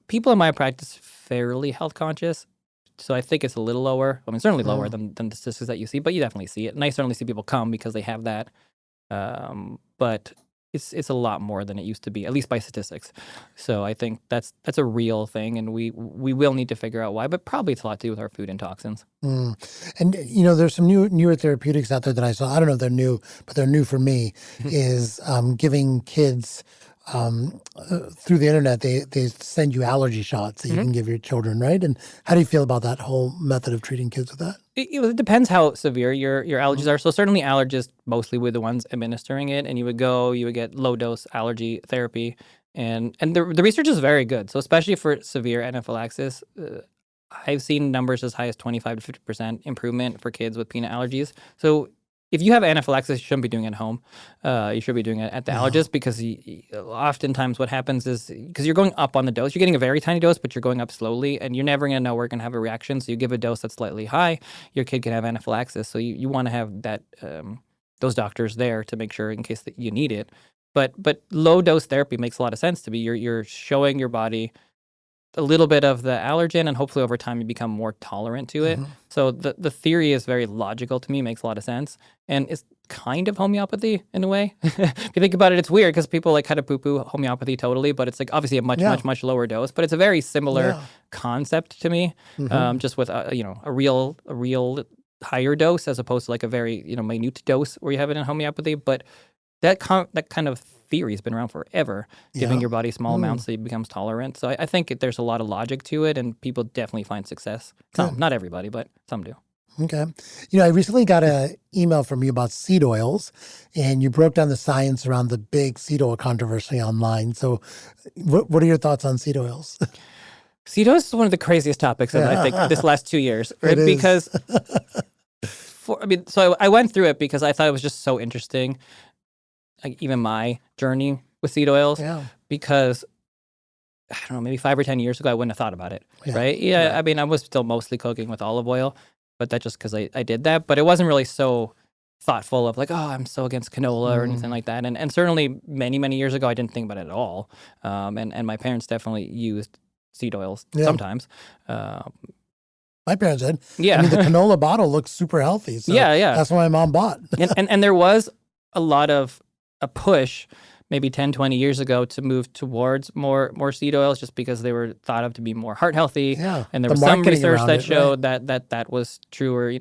People in my practice fairly health conscious, so I think it's a little lower. I mean, certainly lower than the statistics that you see, but you definitely see it. And I certainly see people come because they have that. But it's a lot more than it used to be, at least by statistics. So I think that's a real thing, and we will need to figure out why, but probably it's a lot to do with our food and toxins. And there's some newer therapeutics out there that I saw. I don't know if they're new, but they're new for me. Is giving kids through the internet. They send you allergy shots that you can give your children, right? And how do you feel about that whole method of treating kids with that? It depends how severe your allergies are. So certainly allergists mostly were the ones administering it, and you would get low dose allergy therapy, and the research is very good. So especially for severe anaphylaxis, I've seen numbers as high as 25 to 50% improvement for kids with peanut allergies. So if you have anaphylaxis, you shouldn't be doing it at home. You should be doing it at the allergist, because oftentimes what happens is, because you're going up on the dose, you're getting a very tiny dose, but you're going up slowly, and you're never going to know where you're going to have a reaction. So you give a dose that's slightly high, your kid can have anaphylaxis. So you want to have that those doctors there to make sure in case that you need it. But low dose therapy makes a lot of sense to me. You're showing your body a little bit of the allergen, and hopefully over time you become more tolerant to it. So the theory is very logical to me, makes a lot of sense, and it's kind of homeopathy in a way. If you think about it, it's weird because people like kind of poo-poo homeopathy totally, but it's like obviously a much lower dose, but it's a very similar concept to me, just with a real higher dose as opposed to like a very minute dose where you have it in homeopathy. But that kind of theory has been around forever, giving your body small amounts so it becomes tolerant. So I think there's a lot of logic to it, and people definitely find success. Some, not everybody, but some do. Okay. I recently got an email from you about seed oils, and you broke down the science around the big seed oil controversy online. So what are your thoughts on seed oils? Seed oils is one of the craziest topics of, I think, this last 2 years, right? Because so I went through it because I thought it was just so interesting. Like, even my journey with seed oils, because I don't know, maybe 5 or 10 years ago, I wouldn't have thought about it, right? I mean, I was still mostly cooking with olive oil, but that's just because I did that. But it wasn't really so thoughtful of like, oh, I'm so against canola or anything like that. And certainly many, many years ago, I didn't think about it at all. And my parents definitely used seed oils sometimes. My parents did. Yeah. I mean, the canola bottle looks super healthy. So Yeah. that's what my mom bought. and there was a lot of a push maybe 10, 20 years ago to move towards more seed oils just because they were thought of to be more heart healthy. Yeah. And there The was some marketing research around that it, showed that was true, or,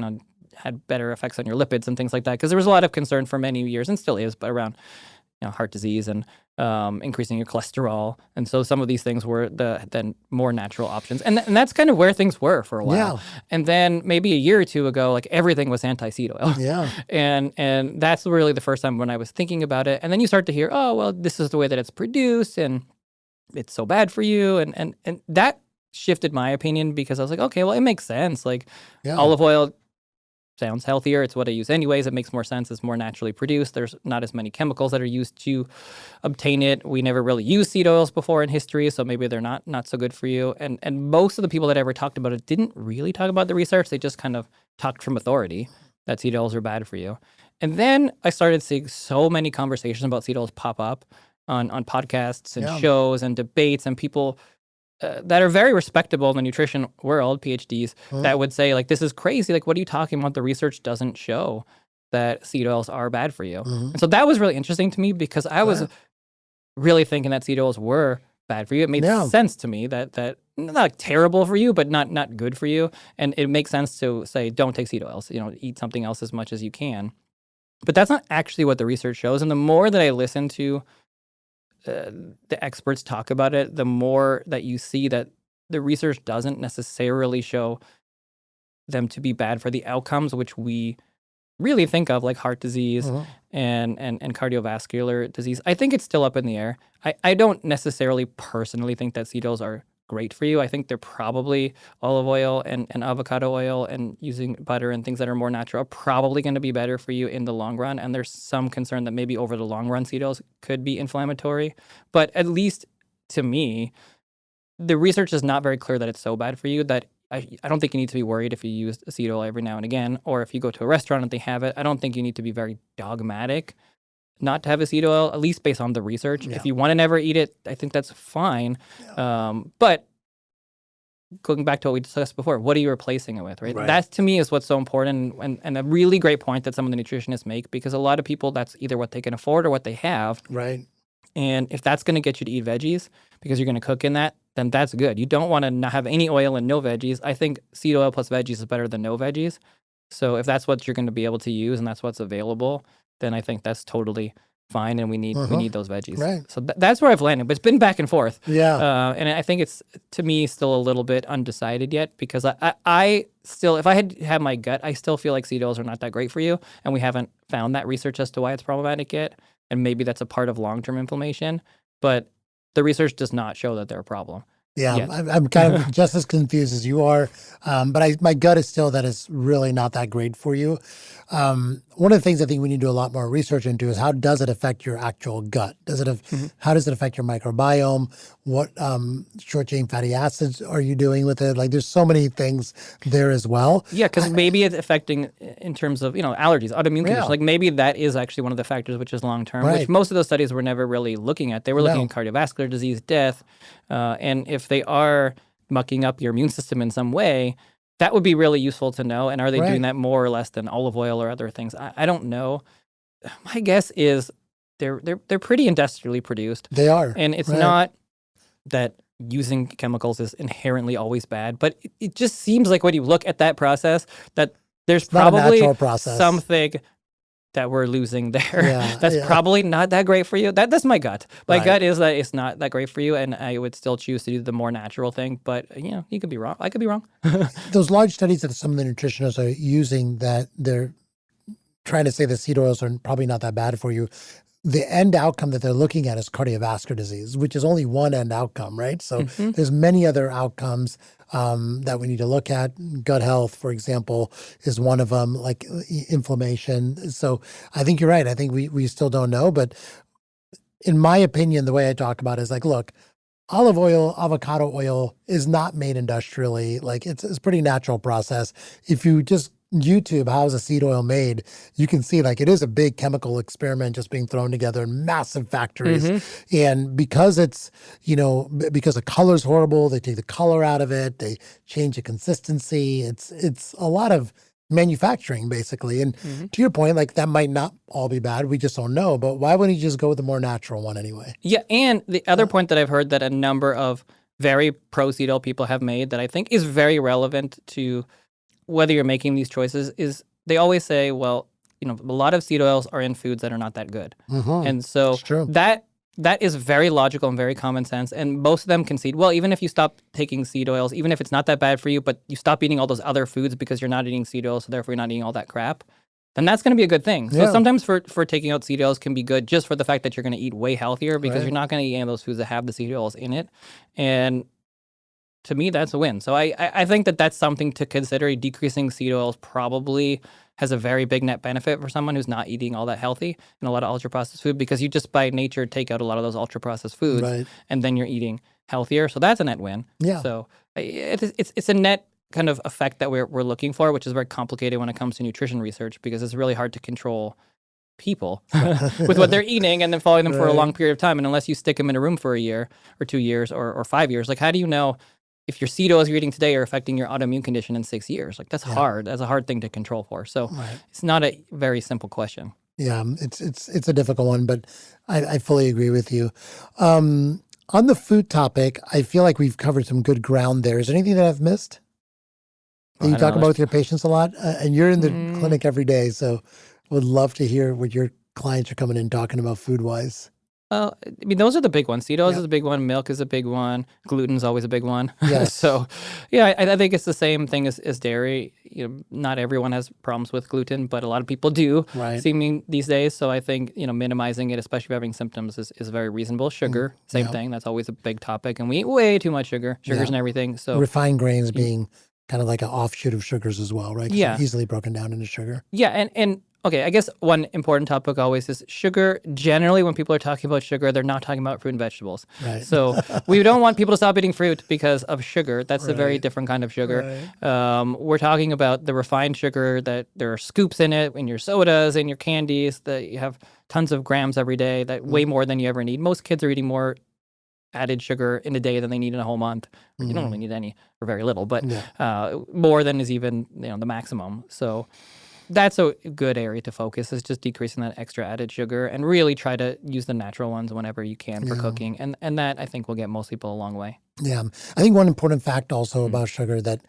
had better effects on your lipids and things like that. Because there was a lot of concern for many years, and still is, but around heart disease and increasing your cholesterol. And so some of these things were the then more natural options. And that's kind of where things were for a while. Yeah. And then maybe a year or two ago, like everything was anti-seed oil. Yeah. And that's really the first time when I was thinking about it. And then you start to hear, oh, well, this is the way that it's produced and it's so bad for you. And that shifted my opinion because I was like, okay, well, it makes sense. Like olive oil sounds healthier. It's what I use anyways. It makes more sense. It's more naturally produced. There's not as many chemicals that are used to obtain it. We never really used seed oils before in history, so maybe they're not so good for you. And most of the people that ever talked about it didn't really talk about the research. They just kind of talked from authority that seed oils are bad for you. And then I started seeing so many conversations about seed oils pop up on podcasts and shows and debates, and people that are very respectable in the nutrition world, PhDs, that would say, like, this is crazy. Like, what are you talking about? The research doesn't show that seed oils are bad for you. And so that was really interesting to me because I was really thinking that seed oils were bad for you. It made sense to me that not terrible for you, but not good for you. And it makes sense to say, don't take seed oils, eat something else as much as you can. But that's not actually what the research shows. And the more that I listen to the experts talk about it, the more that you see that the research doesn't necessarily show them to be bad for the outcomes, which we really think of, like heart disease and cardiovascular disease. I think it's still up in the air. I don't necessarily personally think that seed oils are great for you. I think they're probably olive oil and avocado oil and using butter and things that are more natural are probably going to be better for you in the long run. And there's some concern that maybe over the long run, seed oils could be inflammatory. But at least to me, the research is not very clear that it's so bad for you that I don't think you need to be worried if you use a seed oil every now and again, or if you go to a restaurant and they have it. I don't think you need to be very dogmatic not to have a seed oil, at least based on the research. If you want to never eat it, I think that's fine. But going back to what we discussed before, what are you replacing it with, right? That to me is what's so important, and a really great point that some of the nutritionists make, because a lot of people, that's either what they can afford or what they have. Right. And if that's going to get you to eat veggies because you're going to cook in that, then that's good. You don't want to not have any oil and no veggies. I think seed oil plus veggies is better than no veggies. So if that's what you're going to be able to use and that's what's available, then I think that's totally fine, and we need those veggies. Right. So that's where I've landed, but it's been back and forth. Yeah. And I think it's, to me, still a little bit undecided yet, because I still, if I had my gut, I still feel like seed oils are not that great for you, and we haven't found that research as to why it's problematic yet, and maybe that's a part of long-term inflammation, but the research does not show that they're a problem. Yeah, I'm kind of just as confused as you are, but my gut is still that it's really not that great for you. One of the things I think we need to do a lot more research into is how does it affect your actual gut? How does it affect your microbiome? What short chain fatty acids are you doing with it? Like, there's so many things there as well. Yeah, because maybe it's affecting in terms of allergies, autoimmune conditions. Like maybe that is actually one of the factors, which is long term, which most of those studies were never really looking at. They were looking at cardiovascular disease, death, and if they are mucking up your immune system in some way, that would be really useful to know. And are they doing that more or less than olive oil or other things? I don't know. My guess is they're pretty industrially produced. They are. And it's not that using chemicals is inherently always bad, but it just seems like when you look at that process that there's probably something that we're losing there. That's probably not that great for you. That's my gut. My gut is that it's not that great for you, and I would still choose to do the more natural thing. But you could be wrong. I could be wrong. Those large studies that some of the nutritionists are using, that they're trying to say that seed oils are probably not that bad for you, the end outcome that they're looking at is cardiovascular disease, which is only one end outcome, right? So there's many other outcomes that we need to look at. Gut health, for example, is one of them, like inflammation. So I think you're right. I think we still don't know. But in my opinion, the way I talk about it is like, look, olive oil, avocado oil is not made industrially. Like it's a pretty natural process. If you just YouTube, how is a seed oil made, you can see like it is a big chemical experiment just being thrown together in massive factories. And because it's, because the color's horrible, they take the color out of it, they change the consistency. It's a lot of manufacturing basically. And to your point, like that might not all be bad. We just don't know. But why wouldn't you just go with the more natural one anyway? Yeah. And the other point that I've heard that a number of very pro seed oil people have made that I think is very relevant to whether you're making these choices is they always say, well, a lot of seed oils are in foods that are not that good. And so that is very logical and very common sense. And most of them concede, well, even if you stop taking seed oils, even if it's not that bad for you, but you stop eating all those other foods because you're not eating seed oils, so therefore you're not eating all that crap, then that's going to be a good thing. So sometimes for taking out seed oils can be good just for the fact that you're going to eat way healthier because you're not going to eat any of those foods that have the seed oils in it. And to me, that's a win. So I think that that's something to consider. Decreasing seed oils probably has a very big net benefit for someone who's not eating all that healthy and a lot of ultra-processed food because you just by nature take out a lot of those ultra-processed foods and then you're eating healthier. So that's a net win. Yeah. So it's a net kind of effect that we're looking for, which is very complicated when it comes to nutrition research because it's really hard to control people with what they're eating and then following them for a long period of time. And unless you stick them in a room for a year or 2 years or 5 years, like how do you know if your seed oils you're eating today are affecting your autoimmune condition in 6 years? Like that's hard. That's a hard thing to control for. So it's not a very simple question. Yeah, it's a difficult one, but I fully agree with you. On the food topic, I feel like we've covered some good ground there. Is there anything that I've missed? You talk about with your patients a lot, and you're in the clinic every day, so would love to hear what your clients are coming in talking about food-wise. Well, I mean, those are the big ones. Seed oils is a big one. Milk is a big one. Gluten's always a big one. Yes. So, yeah, I think it's the same thing as dairy. Not everyone has problems with gluten, but a lot of people do, seeming these days. So I think, minimizing it, especially if you're having symptoms, is very reasonable. Sugar, same thing. That's always a big topic. And we eat way too much sugar. Sugars and everything. So refined grains being kind of like an offshoot of sugars as well, right? Yeah. Easily broken down into sugar. Yeah, and okay, I guess one important topic always is sugar. Generally, when people are talking about sugar, they're not talking about fruit and vegetables. Right. So we don't want people to stop eating fruit because of sugar. That's a very different kind of sugar. Right. We're talking about the refined sugar that there are scoops in it, in your sodas, in your candies, that you have tons of grams every day, that way more than you ever need. Most kids are eating more added sugar in a day than they need in a whole month. You don't really need any or very little, but more than is even the maximum. So that's a good area to focus, is just decreasing that extra added sugar and really try to use the natural ones whenever you can for cooking. And that, I think, will get most people a long way. Yeah. I think one important fact also about sugar that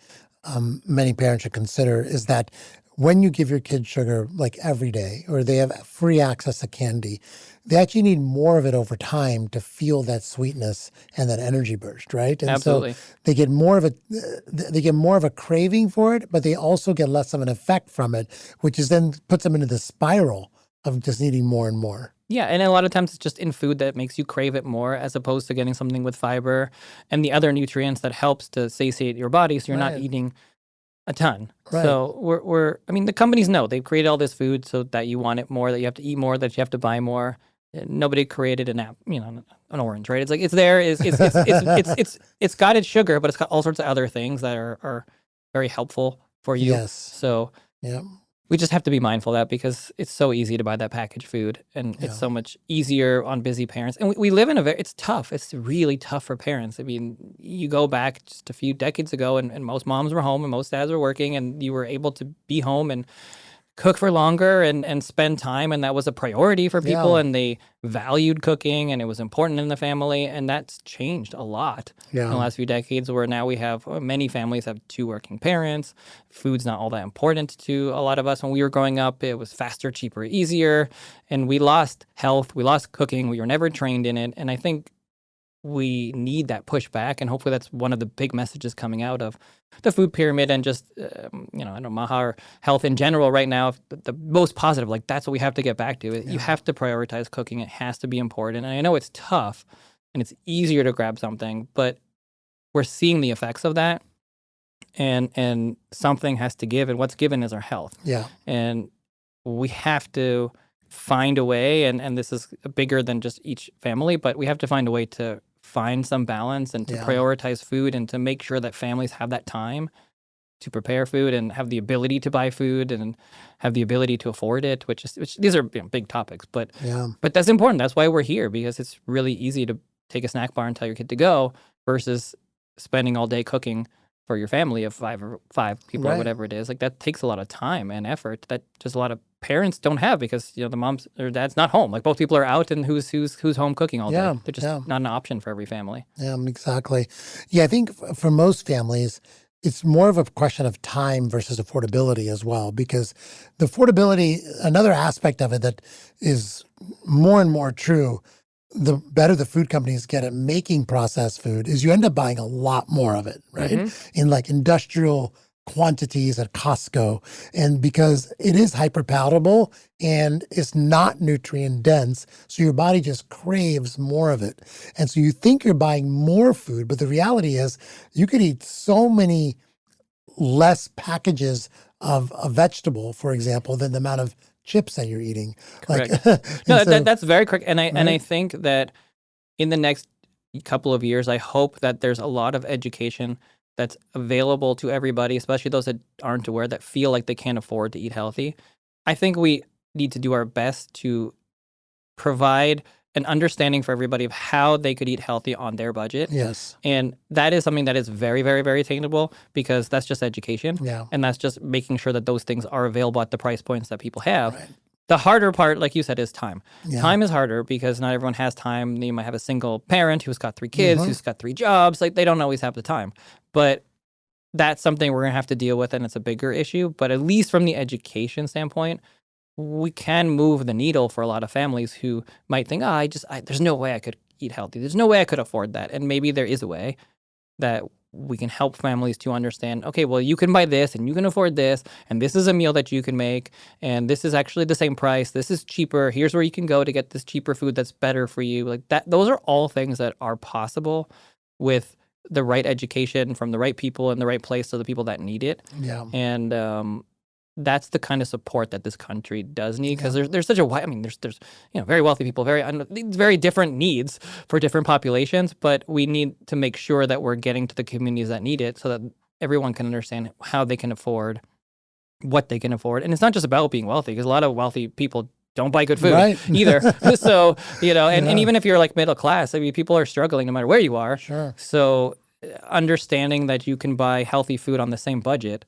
many parents should consider is that when you give your kids sugar like every day, or they have free access to candy, they actually need more of it over time to feel that sweetness and that energy burst, right? And Absolutely. So they get more of a craving for it, but they also get less of an effect from it, which is then puts them into the spiral of just needing more and more. Yeah, and a lot of times it's just in food that makes you crave it more, as opposed to getting something with fiber and the other nutrients that helps to satiate your body, so you're not eating a ton. Right. So I mean, the companies know they've created all this food so that you want it more, that you have to eat more, that you have to buy more. Nobody created an orange, right? It's like it's there. It's got its sugar, but it's got all sorts of other things that are very helpful for you. Yes. So we just have to be mindful of that, because it's so easy to buy that packaged food, and it's so much easier on busy parents. And we live in it's tough. It's really tough for parents. I mean, you go back just a few decades ago, and most moms were home and most dads were working, and you were able to be home and cook for longer and spend time, and that was a priority for people, and they valued cooking, and it was important in the family, and that's changed a lot in the last few decades, where now we have many families have 2 working parents. Food's not all that important to a lot of us. When we were growing up, it was faster, cheaper, easier, and we lost health, we lost cooking, we were never trained in it, and I think we need that pushback, and hopefully that's one of the big messages coming out of the food pyramid and just, I don't know, Maha, or health in general right now. The most positive, like that's what we have to get back to. You have to prioritize cooking. It has to be important. And I know it's tough and it's easier to grab something, but we're seeing the effects of that, and something has to give, and what's given is our health. Yeah. And we have to find a way, and this is bigger than just each family, but we have to find a way to find some balance and to prioritize food, and to make sure that families have that time to prepare food and have the ability to buy food and have the ability to afford it, which these are big topics, but that's important. That's why we're here, because it's really easy to take a snack bar and tell your kid to go versus spending all day cooking for your family of five people or whatever it is. Like, that takes a lot of time and effort that just a lot of parents don't have, because the mom's or dad's not home. Like, both people are out, and who's home cooking all day. They're just not an option for every family. Yeah, exactly. Yeah, I think for most families, it's more of a question of time versus affordability as well, because the affordability, another aspect of it that is more and more true, the better the food companies get at making processed food, is you end up buying a lot more of it, right? In like industrial quantities at Costco. And because it is hyper palatable and it's not nutrient dense, so your body just craves more of it. And so you think you're buying more food, but the reality is you could eat so many less packages of a vegetable, for example, than the amount of chips that you're eating. Correct. No, that's very correct. And I think that in the next couple of years, I hope that there's a lot of education that's available to everybody, especially those that aren't aware, that feel like they can't afford to eat healthy. I think we need to do our best to provide an understanding for everybody of how they could eat healthy on their budget. Yes. And that is something that is very, very, very attainable, because that's just education. Yeah. And that's just making sure that those things are available at the price points that people have. Right. The harder part, like you said, is time. Yeah. Time is harder because not everyone has time. You might have a single parent who's got 3 kids, who's got 3 jobs. Like, they don't always have the time. But that's something we're going to have to deal with, and it's a bigger issue. But at least from the education standpoint, we can move the needle for a lot of families who might think, there's no way I could eat healthy. There's no way I could afford that. And maybe there is a way that we can help families to understand, okay, well, you can buy this and you can afford this, and this is a meal that you can make, and this is actually the same price. This is cheaper. Here's where you can go to get this cheaper food that's better for you. Like that, those are all things that are possible with the right education from the right people in the right place to the people that need it. Yeah. And that's the kind of support that this country does need, because there's such a wide, there's very wealthy people, very different needs for different populations, but we need to make sure that we're getting to the communities that need it so that everyone can understand how they can afford, what they can afford. And it's not just about being wealthy, because a lot of wealthy people don't buy good food either. So, and even if you're like middle class, people are struggling no matter where you are. Sure. So understanding that you can buy healthy food on the same budget,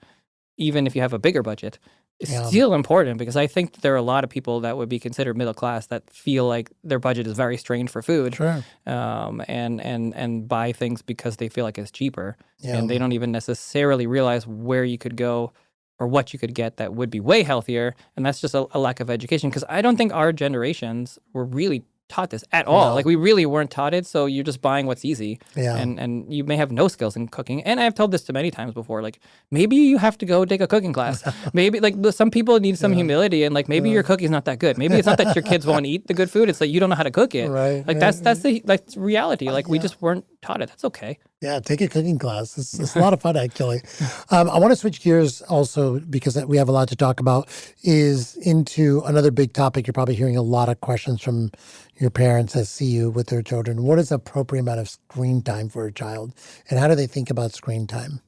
even if you have a bigger budget, is still important, because I think there are a lot of people that would be considered middle class that feel like their budget is very strained for food, and buy things because they feel like it's cheaper, and they don't even necessarily realize where you could go or what you could get that would be way healthier, and that's just a lack of education, because I don't think our generations were really taught this at all. Like, we really weren't taught it, so you're just buying what's easy. And you may have no skills in cooking. And I've told this to many times before, like, maybe you have to go take a cooking class. Maybe, like, some people need some humility, and, like, maybe your cooking's not that good. Maybe it's not that your kids won't eat the good food, it's that you don't know how to cook it. Like, that's the reality. Like, we just weren't taught it. That's okay. Yeah, take a cooking class. It's a lot of fun, actually. I want to switch gears also, because we have a lot to talk about, is into another big topic. You're probably hearing a lot of questions from your parents that see you with their children. What is the appropriate amount of screen time for a child, and how do they think about screen time?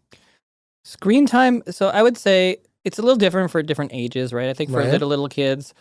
Screen time, so I would say it's a little different for different ages, right? I think for little kids,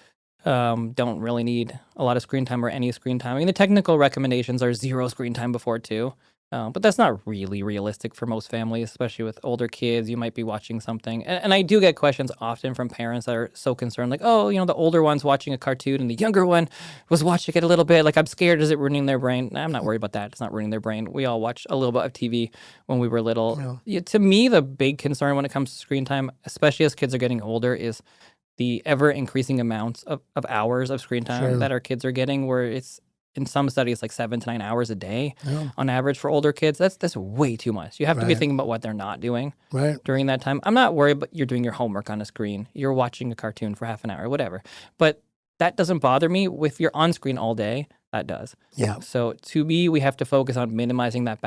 don't really need a lot of screen time or any screen time. The technical recommendations are 0 screen time before 2. But that's not really realistic for most families, especially with older kids. You might be watching something. And I do get questions often from parents that are so concerned, like, the older one's watching a cartoon and the younger one was watching it a little bit. Like, I'm scared, is it ruining their brain? Nah, I'm not worried about that. It's not ruining their brain. We all watched a little bit of TV when we were little. To me, the big concern when it comes to screen time, especially as kids are getting older, is the ever-increasing amounts of hours of screen time that our kids are getting, where it's, in some studies, like 7 to 9 hours a day on average for older kids. That's way too much. You have to be thinking about what they're not doing during that time. I'm not worried, but you're doing your homework on a screen. You're watching a cartoon for half an hour, whatever. But that doesn't bother me. If you're on screen all day, that does. Yeah. So to me, we have to focus on minimizing that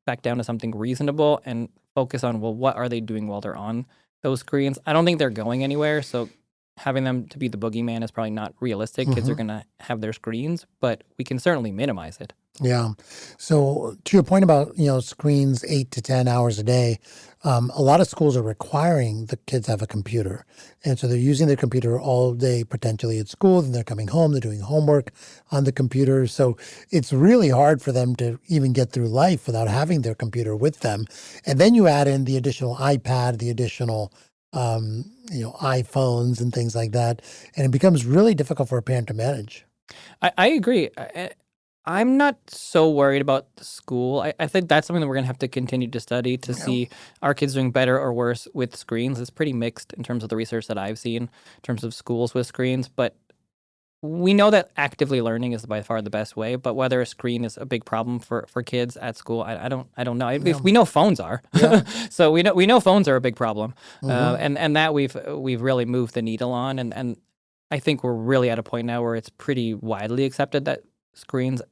back down to something reasonable, and focus on, well, what are they doing while they're on those screens? I don't think they're going anywhere, so having them to be the boogeyman is probably not realistic. Kids are going to have their screens, but we can certainly minimize it. Yeah. So to your point about, screens 8 to 10 hours a day, a lot of schools are requiring the kids have a computer. And so they're using their computer all day potentially at school. Then they're coming home, they're doing homework on the computer. So it's really hard for them to even get through life without having their computer with them. And then you add in the additional iPad, the additional iPhones and things like that. And it becomes really difficult for a parent to manage. I agree. I'm not so worried about the school. I think that's something that we're going to have to continue to study to see are kids doing better or worse with screens. It's pretty mixed in terms of the research that I've seen in terms of schools with screens. But we know that actively learning is by far the best way. But whether a screen is a big problem for kids at school, I don't know. If we know phones are, so we know phones are a big problem, and that we've really moved the needle on, and I think we're really at a point now where it's pretty widely accepted that screens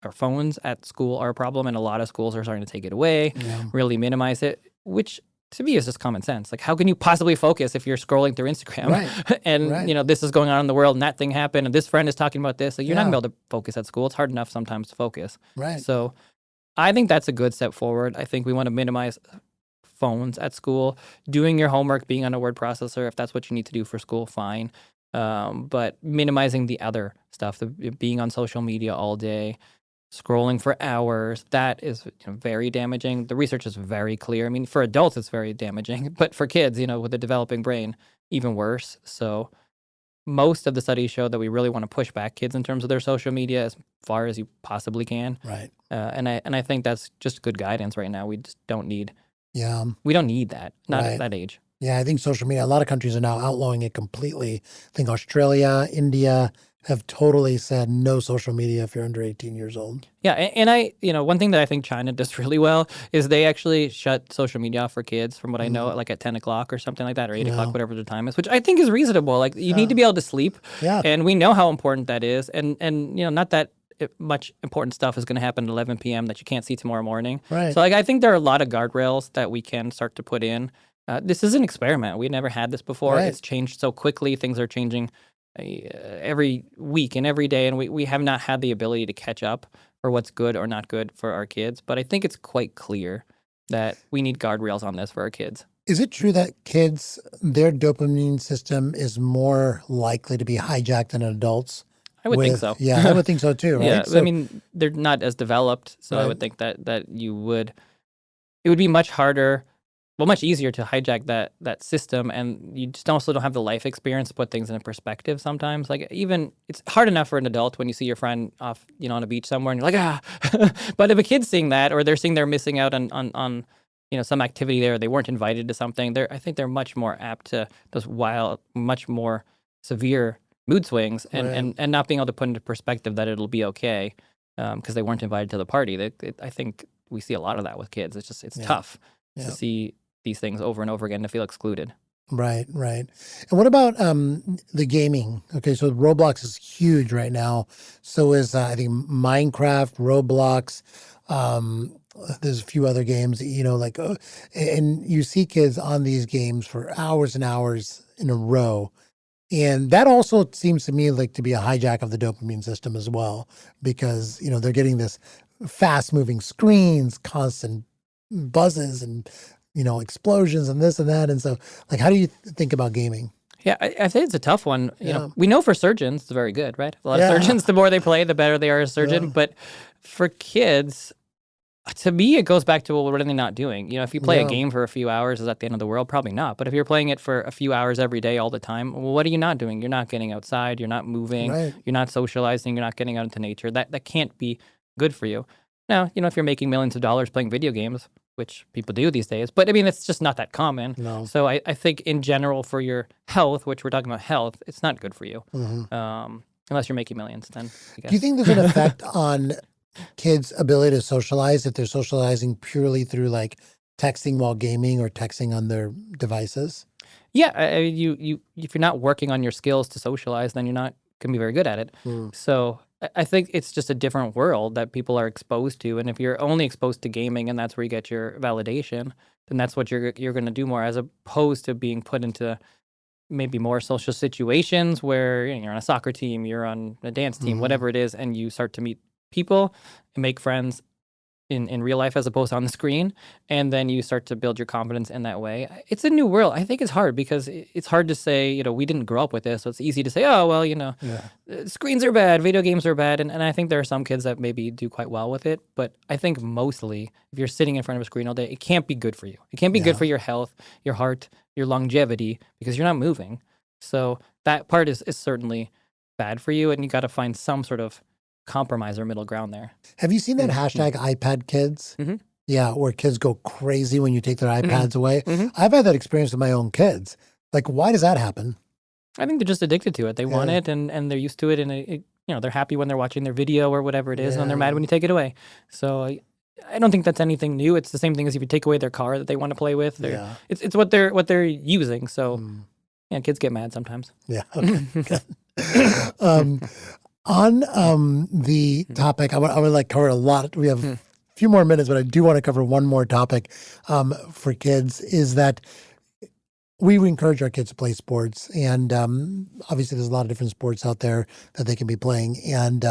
or phones at school are a problem, and a lot of schools are starting to take it away, really minimize it, which to me is just common sense. Like, how can you possibly focus if you're scrolling through Instagram and this is going on in the world and that thing happened and this friend is talking about this? Like, you're not gonna be able to focus at school. It's hard enough sometimes to focus. Right. So I think that's a good step forward. I think we want to minimize phones at school. Doing your homework, being on a word processor, if that's what you need to do for school, fine. But minimizing the other stuff, the being on social media all day, scrolling for hours, that is very damaging. The research is very clear. I mean, for adults, it's very damaging, but for kids, with a developing brain, even worse. So most of the studies show that we really want to push back kids in terms of their social media as far as you possibly can. Right. And I think that's just good guidance right now. We just don't need. Yeah. We don't need that. Not at that age. Yeah, I think social media, a lot of countries are now outlawing it completely. I think Australia, India have totally said no social media if you're under 18 years old. Yeah, and one thing that I think China does really well is they actually shut social media off for kids, from what I know, like at 10 o'clock or something like that, or 8 o'clock, whatever the time is, which I think is reasonable. Like, you need to be able to sleep, and we know how important that is, and not that much important stuff is going to happen at 11 p.m. that you can't see tomorrow morning. Right. So, I think there are a lot of guardrails that we can start to put in. This is an experiment. We never had this before. Right. It's changed so quickly. Things are changing every week and every day, and we have not had the ability to catch up for what's good or not good for our kids. But I think it's quite clear that we need guardrails on this for our kids. Is it true that kids, their dopamine system is more likely to be hijacked than adults? I would think so. Yeah, I would think so too, right? Yeah, so, I mean, they're not as developed, so I would think that it would be much harder, much easier to hijack that system, and you just also don't have the life experience to put things in perspective sometimes. Like, even, it's hard enough for an adult when you see your friend off, on a beach somewhere, and you're like, but if a kid's seeing that, or they're seeing they're missing out on some activity there, or they weren't invited to something, I think they're much more apt to those much more severe mood swings, and not being able to put into perspective that it'll be okay because they weren't invited to the party. I think we see a lot of that with kids. It's tough to see these things over and over again, to feel excluded. Right. And what about the gaming? Okay, so Roblox is huge right now. So is I think Minecraft, Roblox. There's a few other games, and you see kids on these games for hours and hours in a row. And that also seems to me like to be a hijack of the dopamine system as well, because, they're getting this fast moving screens, constant buzzes and, explosions and this and that. And so, like, how do you think about gaming? Yeah, I think it's a tough one. We know for surgeons, it's very good, right? A lot of surgeons, the more they play, the better they are as a surgeon. Yeah. But for kids, to me, it goes back to, well, what are they not doing? If you play a game for a few hours, is that the end of the world? Probably not. But if you're playing it for a few hours every day, all the time, well, what are you not doing? You're not getting outside. You're not moving. Right. You're not socializing. You're not getting out into nature. That can't be good for you. Now, if you're making millions of dollars playing video games, which people do these days, but I mean, it's just not that common. No. So I think in general, for your health, which we're talking about health, it's not good for you. Unless you're making millions, then I guess. Do you think there's an effect on kids' ability to socialize if they're socializing purely through like texting while gaming or texting on their devices? Yeah, you if you're not working on your skills to socialize, then you're not going to be very good at it. So I think it's just a different world that people are exposed to, and if you're only exposed to gaming and that's where you get your validation, then that's what you're going to do more, as opposed to being put into maybe more social situations where you're on a soccer team, you're on a dance team, whatever it is, and you start to meet people and make friends in real life as opposed to on the screen, and then you start to build your confidence in that way. It's a new world. I think it's hard because it's hard to say, we didn't grow up with this, so it's easy to say, oh, well, screens are bad, video games are bad, and I think there are some kids that maybe do quite well with it, but I think mostly, if you're sitting in front of a screen all day, it can't be good for you. It can't be good for your health, your heart, your longevity, because you're not moving. So that part is certainly bad for you, and you got to find some sort of compromise or middle ground there. Have you seen that hashtag iPad kids? Mm-hmm. Yeah, where kids go crazy when you take their iPads away. Mm-hmm. I've had that experience with my own kids. Like, why does that happen? I think they're just addicted to it. They want it, and they're used to it, and they're happy when they're watching their video or whatever it is, and they're mad when you take it away. So I don't think that's anything new. It's the same thing as if you take away their car that they want to play with. It's what they're using. So kids get mad sometimes. Yeah. Okay. On the topic, I would cover a lot. We have a few more minutes, but I do want to cover one more topic for kids, is that we encourage our kids to play sports. And obviously there's a lot of different sports out there that they can be playing. And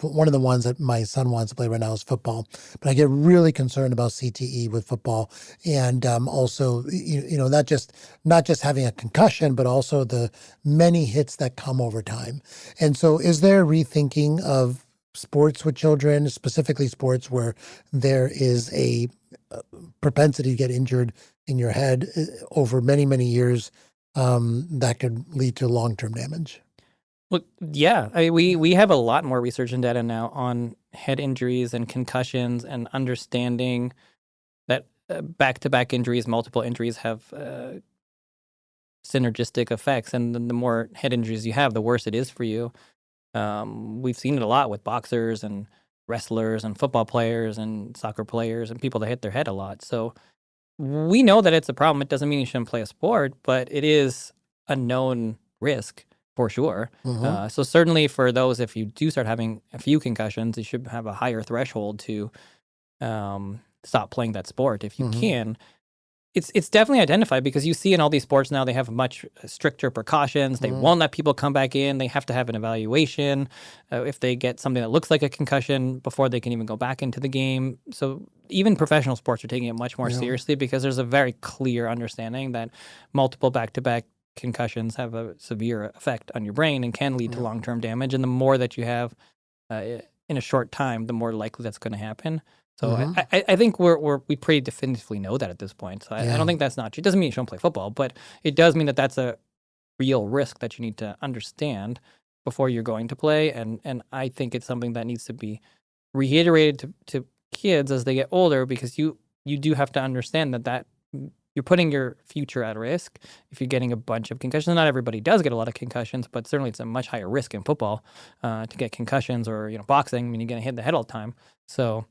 one of the ones that my son wants to play right now is football. But I get really concerned about CTE with football. And also, not just having a concussion, but also the many hits that come over time. And so is there rethinking of sports with children, specifically sports where there is a propensity to get injured in your head over many, many years that could lead to long-term damage? Well, yeah. We have a lot more research and data now on head injuries and concussions, and understanding that back-to-back injuries, multiple injuries have synergistic effects. And the more head injuries you have, the worse it is for you. We've seen it a lot with boxers and wrestlers and football players and soccer players and people that hit their head a lot. So we know that it's a problem. It doesn't mean you shouldn't play a sport, but it is a known risk for sure. So certainly for those, if you do start having a few concussions, you should have a higher threshold to stop playing that sport if you can. It's definitely identified because you see in all these sports now, they have much stricter precautions. They won't let people come back in. They have to have an evaluation if they get something that looks like a concussion before they can even go back into the game. So even professional sports are taking it much more seriously because there's a very clear understanding that multiple back-to-back concussions have a severe effect on your brain and can lead to long-term damage. And the more that you have in a short time, the more likely that's going to happen. So I think we pretty definitively know that at this point. So I don't think that's not true. It doesn't mean you shouldn't play football, but it does mean that that's a real risk that you need to understand before you're going to play. And I think it's something that needs to be reiterated to kids as they get older, because you do have to understand that you're putting your future at risk if you're getting a bunch of concussions. Not everybody does get a lot of concussions, but certainly it's a much higher risk in football to get concussions, or boxing. I mean, you're getting hit in the head all the time. So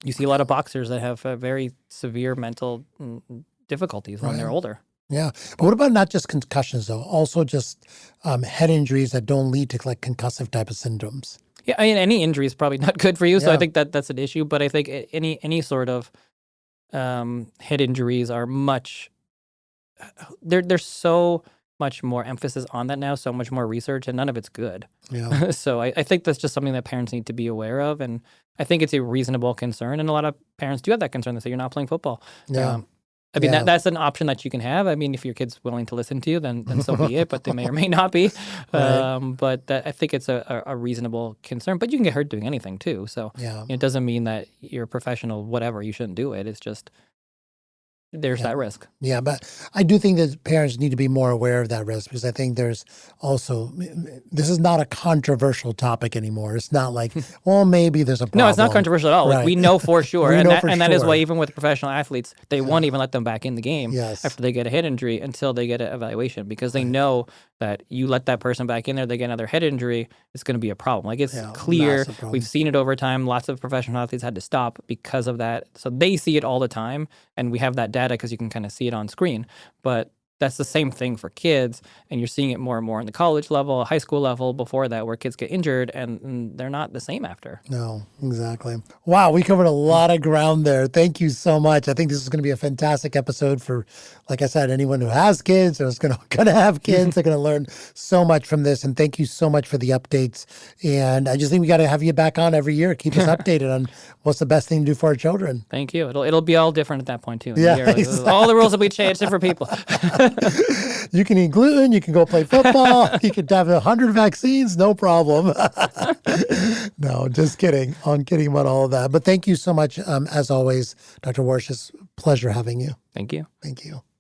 you see a lot of boxers that have very severe mental difficulties when they're older. Yeah. But what about not just concussions, though? Also just head injuries that don't lead to concussive type of syndromes? Yeah, I mean, any injury is probably not good for you. So I think that's an issue. But I think any sort of head injuries are much... There's so much more emphasis on that now, so much more research, and none of it's good. Yeah. So I think that's just something that parents need to be aware of, and I think it's a reasonable concern, and a lot of parents do have that concern. They say, you're not playing football. Yeah. I mean, that's an option that you can have. I mean, if your kid's willing to listen to you, then so be it, but they may or may not be. But I think it's a reasonable concern, but you can get hurt doing anything too. So it doesn't mean that you're a professional, whatever, you shouldn't do it. It's just... there's that risk. Yeah, but I do think that parents need to be more aware of that risk, because I think there's also, this is not a controversial topic anymore. It's not like, well, maybe there's a problem. No, it's not controversial at all. Right. We know for sure. That is why even with professional athletes, they won't even let them back in the game after they get a head injury until they get an evaluation, because they know that you let that person back in there, they get another head injury, it's going to be a problem. Like, it's clear. We've seen it over time. Lots of professional athletes had to stop because of that. So they see it all the time, and we have that data because you can kind of see it on screen. But that's the same thing for kids, and you're seeing it more and more in the college level, high school level, before that, where kids get injured and they're not the same after. No, exactly. Wow, we covered a lot of ground there. Thank you so much. I think this is going to be a fantastic episode for, like I said, anyone who has kids or is going to have kids. They're going to learn so much from this. And thank you so much for the updates. And I just think we got to have you back on every year. Keep us updated on what's the best thing to do for our children. Thank you. It'll be all different at that point too. Yeah, exactly. All the rules will be changed for people. You can eat gluten. You can go play football. You can have 100 vaccines. No problem. No, just kidding. I'm kidding about all of that. But thank you so much, as always, Dr. Warsh. It's a pleasure having you. Thank you. Thank you.